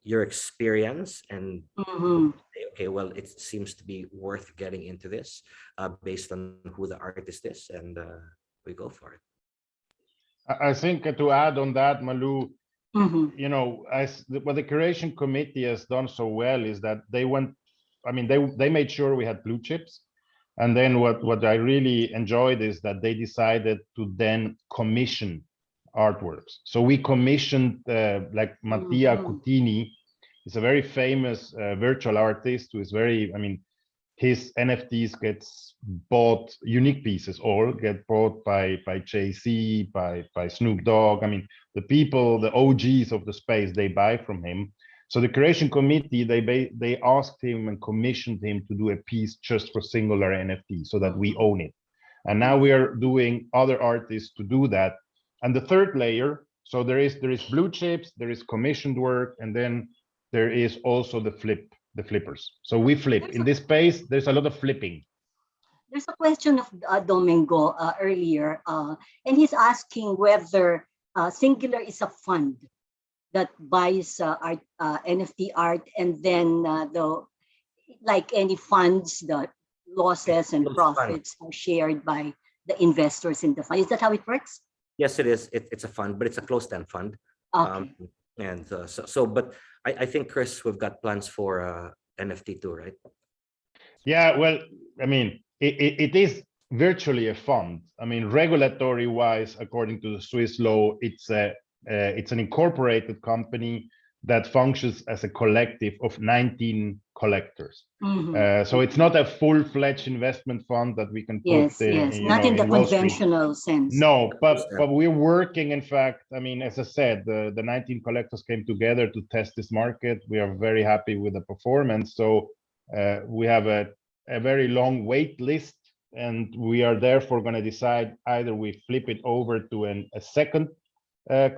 your experience and Mhm. say, okay, well, it seems to be worth getting into this based on who the artist is, and we go for it. I think to add on that, Malu, Mhm. what the creation committee has done so well is that they made sure we had blue chips. And then what I really enjoyed is that they decided to then commission artworks. So we commissioned like Mattia Mhm. Cutini. He's a very famous virtual artist who is his NFTs gets bought, unique pieces all get bought by Jay-Z, by Snoop Dogg. I mean, the people, the OGs of the space, they buy from him. So the creation committee, they asked him and commissioned him to do a piece just for singular NFT so that we own it. And now we are doing other artists to do that. And the third layer, so there is blue chips, there is commissioned work, and then there is also the flippers. So we flip. In this space, there's a lot of flipping. There's a question of Domingo earlier, and he's asking whether Singular is a fund that buys art, NFT art, and then like any funds, the losses and Those funds. profits are shared by the investors in the fund. Is that how it works? Yes, it is. It's a fund, but it's a closed-end fund. Okay. And but I think, Chris, we've got plans for NFT too, right? Yeah, well, I mean, it is virtually a fund. I mean, regulatory wise, according to the Swiss law, it's an incorporated company that functions as a collective of 19 collectors. Mhm. So it's not a full-fledged investment fund that we can put Yes, in, yes, not in the in Wall Street. conventional sense. No, but we're working. In fact, I mean, as I said, the 19 collectors came together to test this market. We are very happy with the performance. So we have a very long wait list, and we are therefore going to decide either we flip it over to a second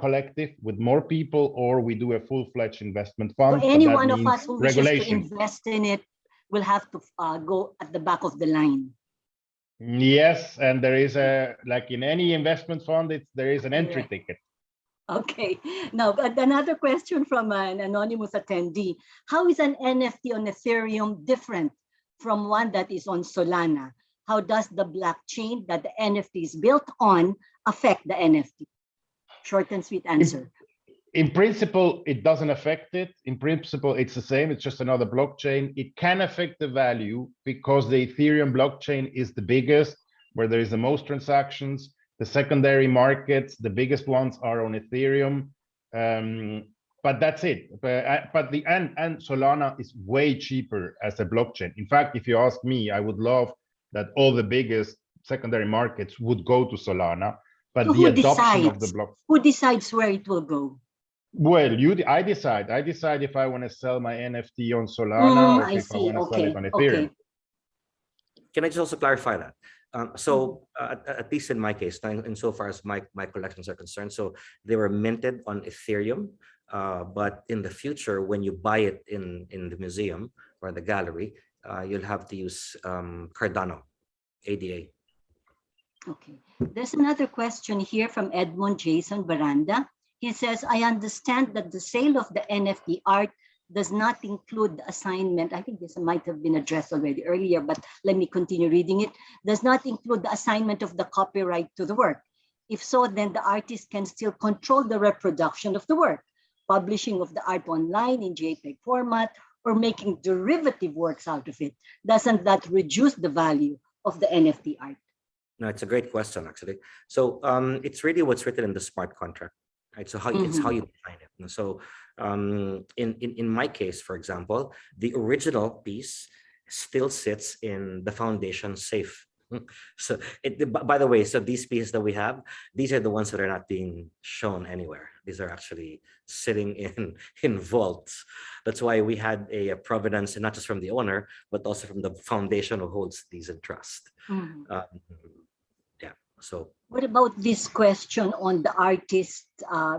collective with more people, or we do a full-fledged investment So fund. any but that one of means us who wishes to regulation. invest in it will have to go at the back of the line. Yes, and there is like in any investment fund, there is an entry ticket. Okay, now another question from an anonymous attendee. How is an NFT on Ethereum different from one that is on Solana? How does the blockchain that the NFT is built on affect the NFT? Short and sweet answer. In principle, it doesn't affect it. In principle, it's the same. It's just another blockchain. It can affect the value because the Ethereum blockchain is the biggest, where there is the most transactions. The secondary markets, the biggest ones are on Ethereum. But that's it. But and Solana is way cheaper as a blockchain. In fact, if you ask me, I would love that all the biggest secondary markets would go to Solana. But So the adoption of the block. Who decides where it will go? Well, I decide if I want to sell my NFT on Solana or if I want to sell it on Ethereum. Can I just also clarify that? So at least in my case, insofar as my collections are concerned, so they were minted on Ethereum, but in the future, when you buy it in the museum or the gallery, you'll have to use Cardano, ADA. Okay, there's another question here from Edmond Jason Baranda. He says, I understand that the sale of the NFT art does not include the assignment. I think this might have been addressed already earlier, but let me continue reading it. Does not include the assignment of the copyright to the work. If so, then the artist can still control the reproduction of the work, publishing of the art online in JPEG format, or making derivative works out of it. Doesn't that reduce the value of the NFT art? No, it's a great question, actually. So it's really what's written in the smart contract, right? So it's how you define it. And so in my case, for example, the original piece still sits in the foundation safe. So by the way, so these pieces that we have, these are the ones that are not being shown anywhere. These are actually sitting in vaults. That's why we had a provenance, and not just from the owner, but also from the foundation who holds these in trust. Yeah. So what about this question on the artist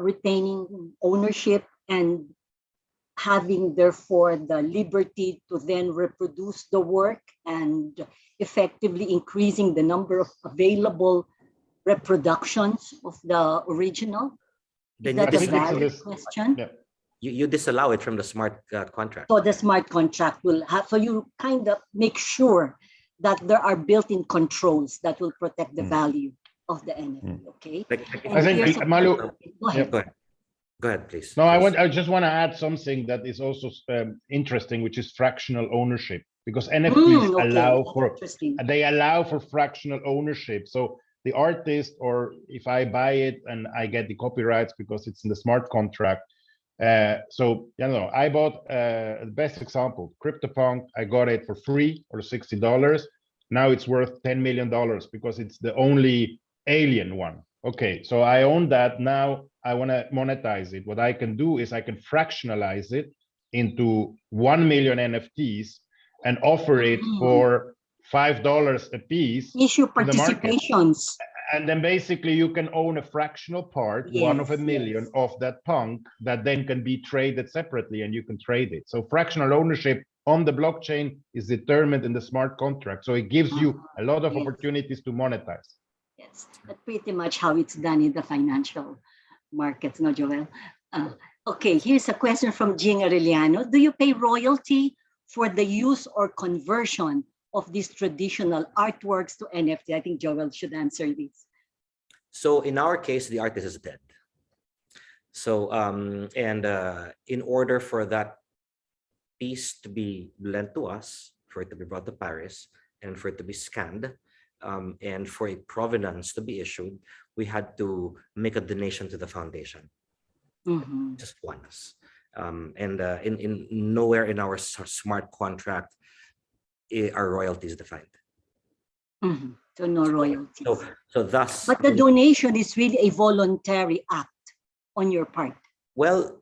retaining ownership and having therefore the liberty to then reproduce the work and effectively increasing the number of available reproductions of the original? Is that a valid question? Yeah. You disallow it from the smart contract. So the smart contract will have, so you kind of make sure that there are built-in controls that will protect the value of the NFT, okay? I think, Malu, go ahead. Go ahead, please. No, I just want to add something that is also interesting, which is fractional ownership, because NFTs allow for fractional ownership. So the artist, or if I buy it and I get the copyrights because it's in the smart contract. So, I bought the best example, CryptoPunk. I got it for free or $60. Now it's worth $10 million because it's the only alien one. Okay, so I own that. Now I want to monetize it. What I can do is I can fractionalize it into 1 million NFTs and offer it for $5 a piece. Issue participations. And then basically you can own a fractional part, one of a million of that punk that then can be traded separately, and you can trade it. So fractional ownership on the blockchain is determined in the smart contract. So it gives you a lot of opportunities to monetize. Yes, that's pretty much how it's done in the financial markets, no, Joel? Okay, here's a question from Jing Arellano. Do you pay royalty for the use or conversion of these traditional artworks to NFT? I think Joel should answer this. So in our case, the artist is dead. So, in order for that piece to be lent to us, for it to be brought to Paris, and for it to be scanned, and for a provenance to be issued, we had to make a donation to the foundation, just once. And in nowhere in our smart contract are royalties defined. Mhm. So no royalties. So thus, But the donation is really a voluntary act on your part. well,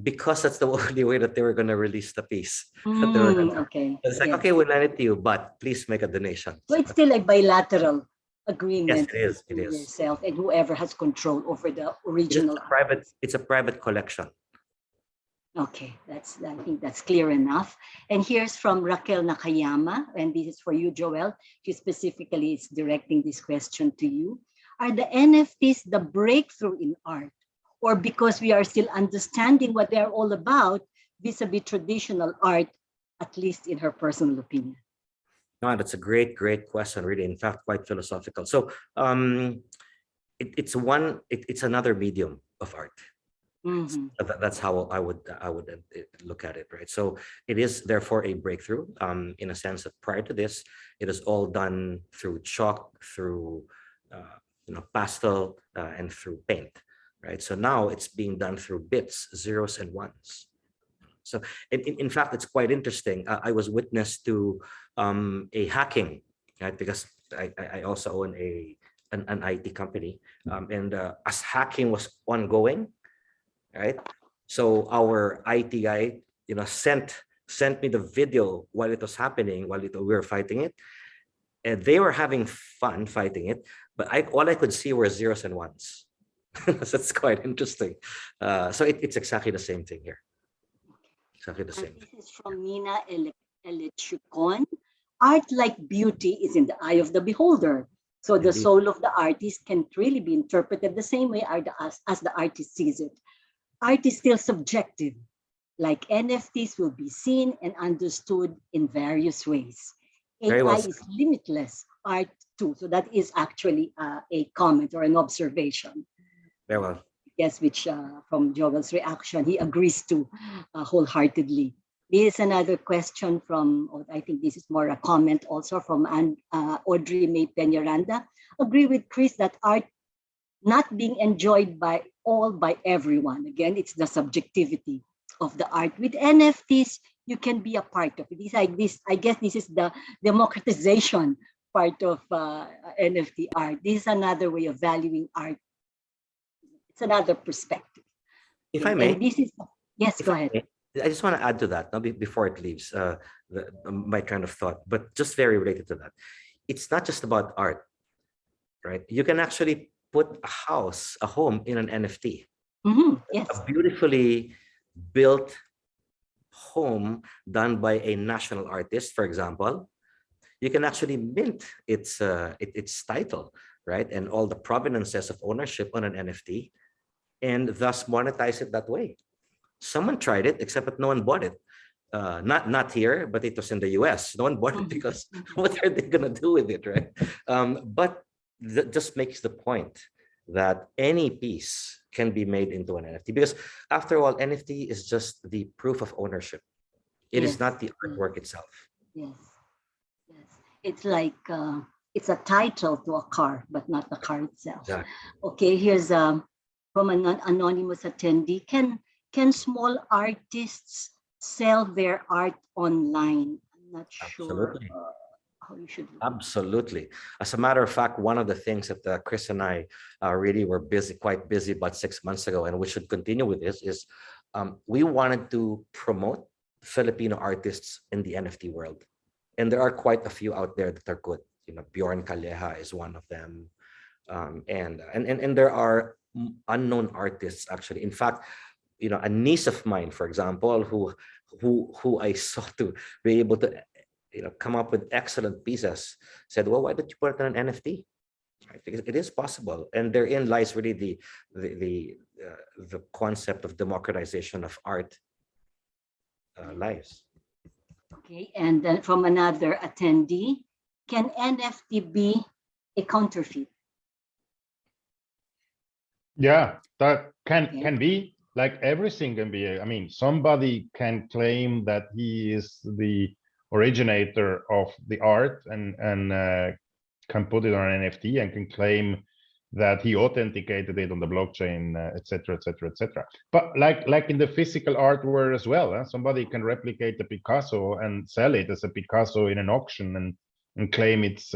because that's the only way that they were going to release the piece. That they were gonna- Okay. It's like, yes. okay, we'll lend it to you, but please make a donation. So it's still a bilateral Yes, agreement it is. It between is. yourself and whoever has control over the original. It's a private collection. Okay, I think that's clear enough. And here's from Raquel Nakayama, and this is for you, Joel. She specifically is directing this question to you. Are the NFTs the breakthrough in art, or because we are still understanding what they're all about vis-a-vis traditional art, at least in her personal opinion? No, that's a great question, really. In fact, quite philosophical. So it's another medium of art. Mhm. That's how I would look at it, right? So it is therefore a breakthrough in a sense that prior to this, it is all done through chalk, through pastel, and through paint, right? So now it's being done through bits, zeros and ones. So in fact, it's quite interesting. I was witness to a hacking, right? Because I also own an IT company, and as hacking was ongoing, right? So our IT guy, sent me the video while it was happening, while we were fighting it, and they were having fun fighting it. But all I could see were zeros and ones. So it's quite interesting. So it's exactly the same thing here. Exactly the same. And this is from Nina Elechukon. Art, like beauty, is in the eye of the beholder. So the Indeed. soul of the artist can really be interpreted the same way as the artist sees it. Art is still subjective. Like NFTs will be seen and understood in various ways. Very well AI said. is limitless. Art too. So that is actually a comment or an observation. Very well. Yes, which from Joel's reaction, he agrees to wholeheartedly. This is another question from, I think this is more a comment also from Audrey May Peñaranda. Agree with Chris that art not being enjoyed by everyone. Again, it's the subjectivity of the art. With NFTs, you can be a part of it. It's like this, I guess this is the democratization part of NFT art. This is another way of valuing art. It's another perspective. If I may, And this is, yes, if go I ahead. may, I just want to add to that before it leaves my train of thought, but just very related to that. It's not just about art, right? You can actually put a home in an NFT. Yes. A beautifully built home done by a national artist, for example. You can actually mint its title, right? And all the provenances of ownership on an NFT, and thus monetize it that way. Someone tried it, except that no one bought it. Not here, but it was in the US. No one bought it because what are they gonna do with it, right? But that just makes the point that any piece can be made into an NFT, because after all, NFT is just the proof of ownership. It is Yes. not the artwork itself. Yes. Yes. It's like it's a title to a car, but not the car itself. Exactly. Okay, here's from an anonymous attendee. Can small artists sell their art online? I'm not sure Absolutely. how you should. Absolutely. As a matter of fact, one of the things that Chris and I really were quite busy about 6 months ago, and we should continue with this, is we wanted to promote Filipino artists in the NFT world. And there are quite a few out there that are good. Bjorn Calleja is one of them. And there are unknown artists, actually. In fact, a niece of mine, for example, who I saw to be able to come up with excellent pieces, said, well, why don't you put it on an NFT? Right? Because it is possible. And therein lies really the concept of democratization of art lives. Okay, and then from another attendee, can NFT be a counterfeit? Yeah, that Okay. can be, like everything can be. I mean, somebody can claim that he is the originator of the art and can put it on an NFT and can claim that he authenticated it on the blockchain, etc., etc., etc. But like in the physical art world as well, somebody can replicate a Picasso and sell it as a Picasso in an auction and claim it's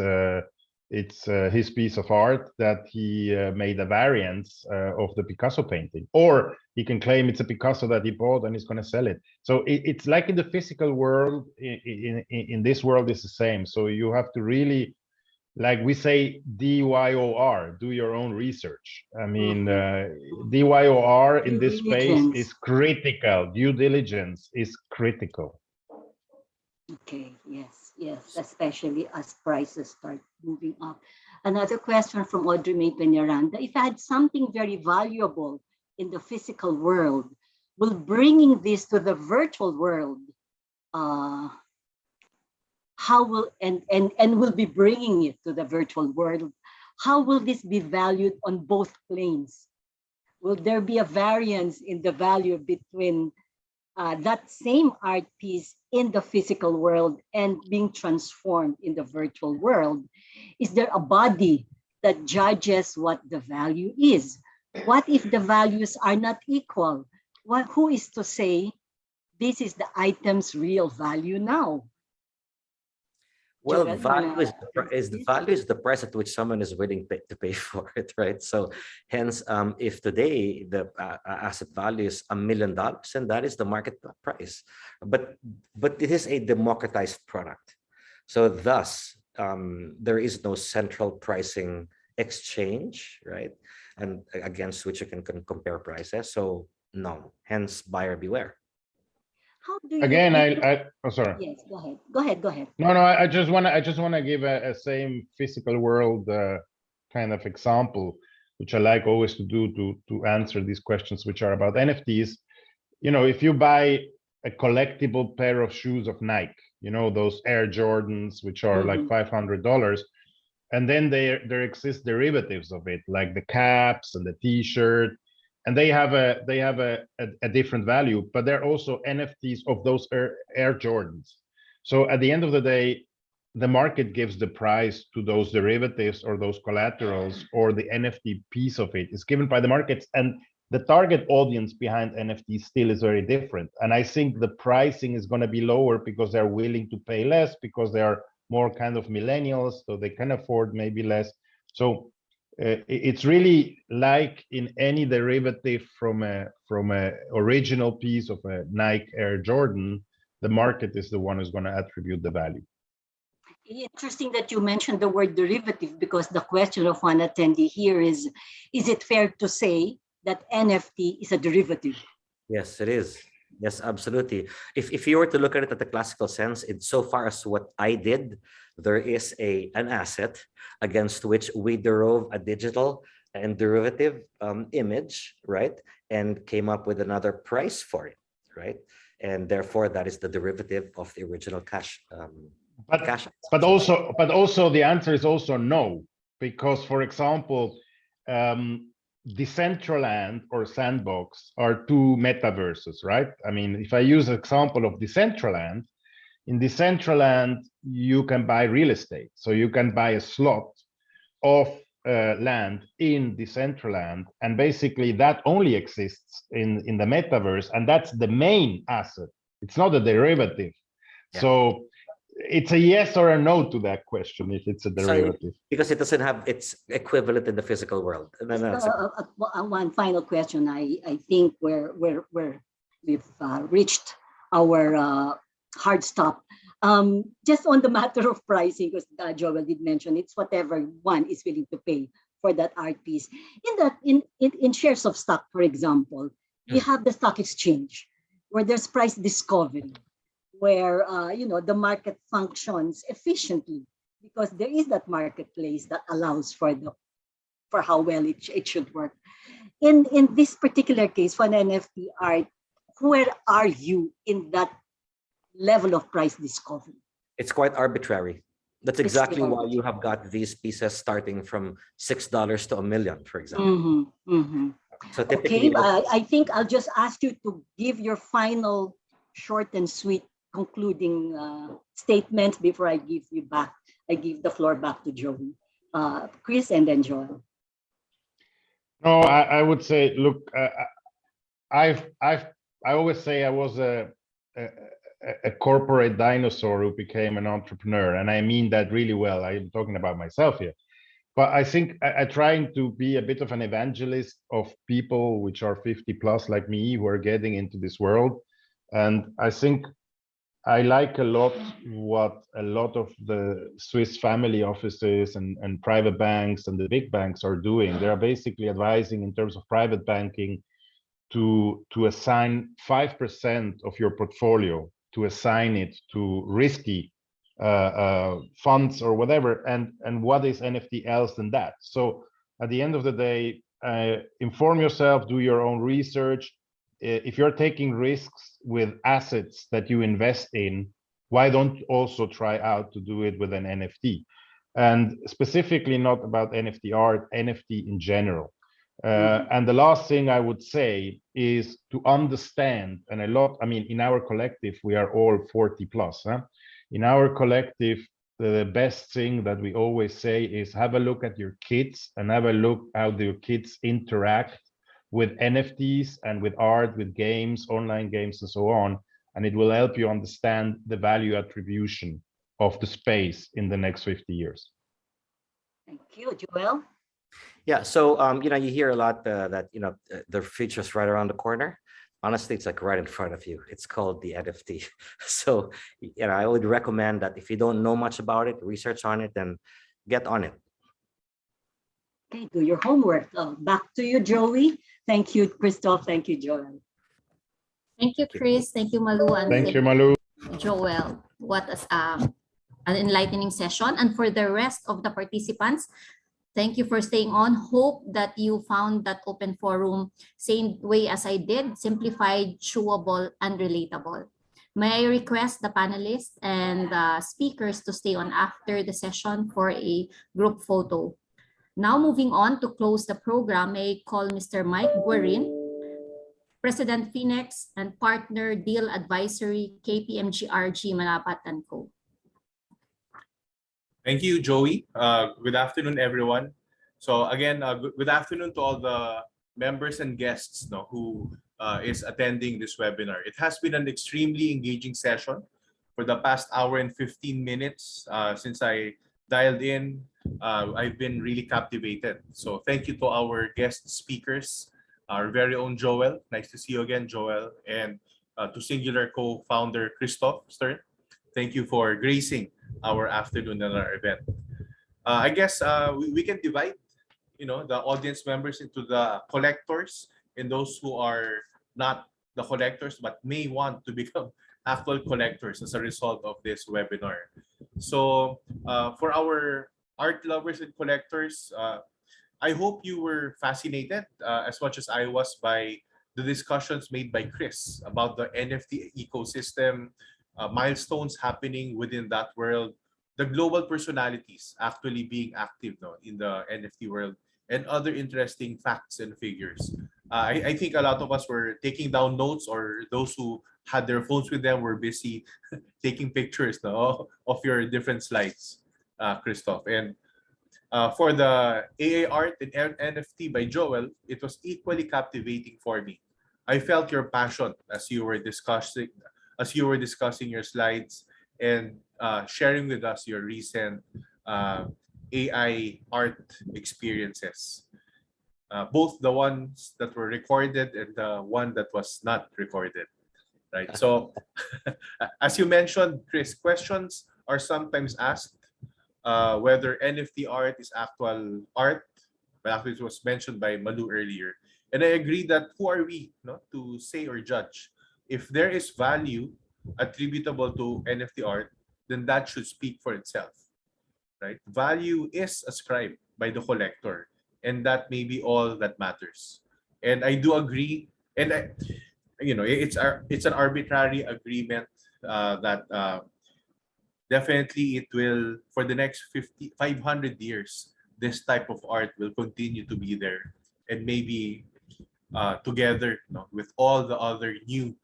his piece of art that he made a variance of the Picasso painting, or he can claim it's a Picasso that he bought and he's going to sell it. So it's like in the physical world. In this world, it's the same. So you have to really, like we say, DYOR, do your own research. I mean, DYOR in this space is critical. Due diligence is critical. Okay, yes, yes, especially as prices start moving up. Another question from Audrey May Peñaranda. If I had something very valuable in the physical world, will bringing this to the virtual world, how will, and will be bringing it to the virtual world, how will this be valued on both planes? Will there be a variance in the value between that same art piece in the physical world and being transformed in the virtual world? Is there a body that judges what the value is? What if the values are not equal? Who is to say this is the item's real value now? Well, Joel, value is the price at which someone is willing to pay for it, right? So, hence, if today the asset value is $1 million, then that is the market price. But it is a democratized product, so thus there is no central pricing exchange, right? And against which you can compare prices. So, no, hence buyer beware. How do you Again, oh, sorry. Yes, go ahead. No, I just want to give a same physical world kind of example, which I like always to do to answer these questions, which are about NFTs. You know, if you buy a collectible pair of shoes of Nike, you know, those Air Jordans, which are like $500, and then there exist derivatives of it, like the caps and the T-shirt, and they have a different value, but they're also NFTs of those Air Jordans. So at the end of the day, the market gives the price to those derivatives or those collaterals, or the NFT piece of it is given by the markets, and the target audience behind NFTs still is very different. And I think the pricing is going to be lower because they're willing to pay less, because they are more kind of millennials, so they can afford maybe less. So it's really like in any derivative from a original piece of a Nike Air Jordan, the market is the one who's going to attribute the value. Interesting that you mentioned the word derivative, because the question of one attendee here is it fair to say that NFT is a derivative? Yes, it is. Yes, absolutely. If you were to look at it at the classical sense, in so far as what I did, there is an asset against which we drove a digital and derivative image, right? And came up with another price for it, right? And therefore, that is the derivative of the original cash. But also the answer is also no, because, for example, Decentraland or Sandbox are two metaverses, right? I mean, if I use an example of Decentraland, in Decentraland, you can buy real estate. So you can buy a slot of land in Decentraland, and basically that only exists in the metaverse, and that's the main asset. It's not a derivative. Yeah. So it's a yes or a no to that question if it's a derivative. Because it doesn't have its equivalent in the physical world. One final question. I think we've reached our hard stop. Just on the matter of pricing, because Joel did mention, it's whatever one is willing to pay for that art piece. In shares of stock, for example, we have the stock exchange where there's price discovery, where the market functions efficiently because there is that marketplace that allows for how well it should work. In this particular case, for an NFT art, where are you in that level of price discovery? It's quite arbitrary. That's exactly why you have got these pieces starting from $6 to $1 million, for example. So okay, I think I'll just ask you to give your final short and sweet concluding statement before I give the floor back to Joey. Chris and then Joel. No, I would say, look, I always say I was a, a corporate dinosaur who became an entrepreneur, and I mean that really well. I'm talking about myself here, but I think I trying to be a bit of an evangelist of people which are 50 plus like me who are getting into this world, and I think I like a lot what a lot of the Swiss family offices and private banks and the big banks are doing. They are basically advising in terms of private banking to assign 5% of your portfolio, to assign it to risky funds or whatever. And what is NFT else than that? So at the end of the day, inform yourself, do your own research. If you're taking risks with assets that you invest in, why don't also try out to do it with an NFT? And specifically not about NFT art, NFT in general. And the last thing I would say is to understand, and a lot, I mean, in our collective, we are all 40 plus. Huh? In our collective, the best thing that we always say is have a look at your kids and have a look how your kids interact with NFTs and with art, with games, online games, and so on. And it will help you understand the value attribution of the space in the next 50 years. Thank you, Joel. Yeah, so you hear a lot that the future's right around the corner. Honestly, it's like right in front of you. It's called the NFT. So I would recommend that if you don't know much about it, research on it, then get on it. Okay, do your homework. Back to you, Joey. Thank you, Christoph. Thank you, Joel. Thank you, Chris. Thank you, Malu. And Thank you, Malu. Joel. What an enlightening session. And for the rest of the participants, thank you for staying on. Hope that you found that open forum same way as I did, simplified, chewable, and relatable. May I request the panelists and the speakers to stay on after the session for a group photo. Now moving on to close the program, may I call Mr. Mike Guerin, President Finex and Partner Deal Advisory, KPMG Manapat & Co. Thank you, Joey. Good afternoon, everyone. So again, good afternoon to all the members and guests who is attending this webinar. It has been an extremely engaging session for the past hour and 15 minutes. Since I dialed in, I've been really captivated. So thank you to our guest speakers, our very own Joel. Nice to see you again, Joel. And to Singular co-founder Christoph Stern. Thank you for gracing our afternoon and our event. I guess we can divide, the audience members into the collectors and those who are not the collectors but may want to become actual collectors as a result of this webinar. So for our art lovers and collectors, I hope you were fascinated as much as I was by the discussions made by Chris about the NFT ecosystem, milestones happening within that world, the global personalities actually being active in the NFT world, and other interesting facts and figures. I think a lot of us were taking down notes, or those who had their phones with them were busy taking pictures of your different slides, Christoph. And for the AA art and NFT by Joel, it was equally captivating for me. I felt your passion as you were discussing your slides and sharing with us your recent AI art experiences, both the ones that were recorded and the one that was not recorded, right? So as you mentioned, Chris, questions are sometimes asked whether NFT art is actual art, but actually it was mentioned by Malu earlier. And I agree that who are we to say or judge? If there is value attributable to NFT art, then that should speak for itself, right? Value is ascribed by the collector, and that may be all that matters. And I do agree, and it's an arbitrary agreement that definitely it will, for the next 500 years, this type of art will continue to be there, and maybe together with all the other new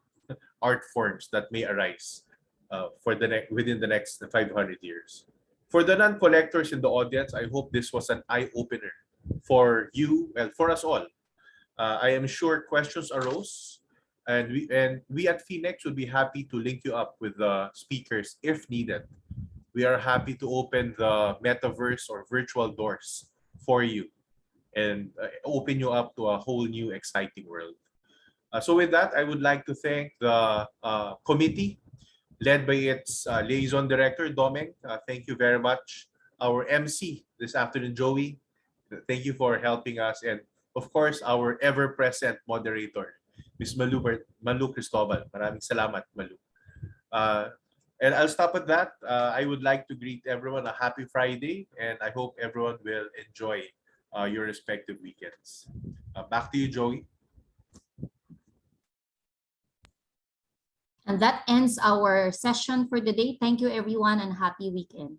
art forms that may arise within the next 500 years. For the non-collectors in the audience, I hope this was an eye-opener for you and for us all. I am sure questions arose, and we at Phoenix would be happy to link you up with the speakers if needed. We are happy to open the metaverse or virtual doors for you and open you up to a whole new exciting world. So with that, I would like to thank the committee led by its liaison director, Domeng. Thank you very much. Our MC this afternoon, Joey. Thank you for helping us. And of course, our ever-present moderator, Ms. Malu Cristobal. Maraming salamat, Malu. And I'll stop at that. I would like to greet everyone a happy Friday, and I hope everyone will enjoy your respective weekends. Back to you, Joey. And that ends our session for the day. Thank you, everyone, and happy weekend.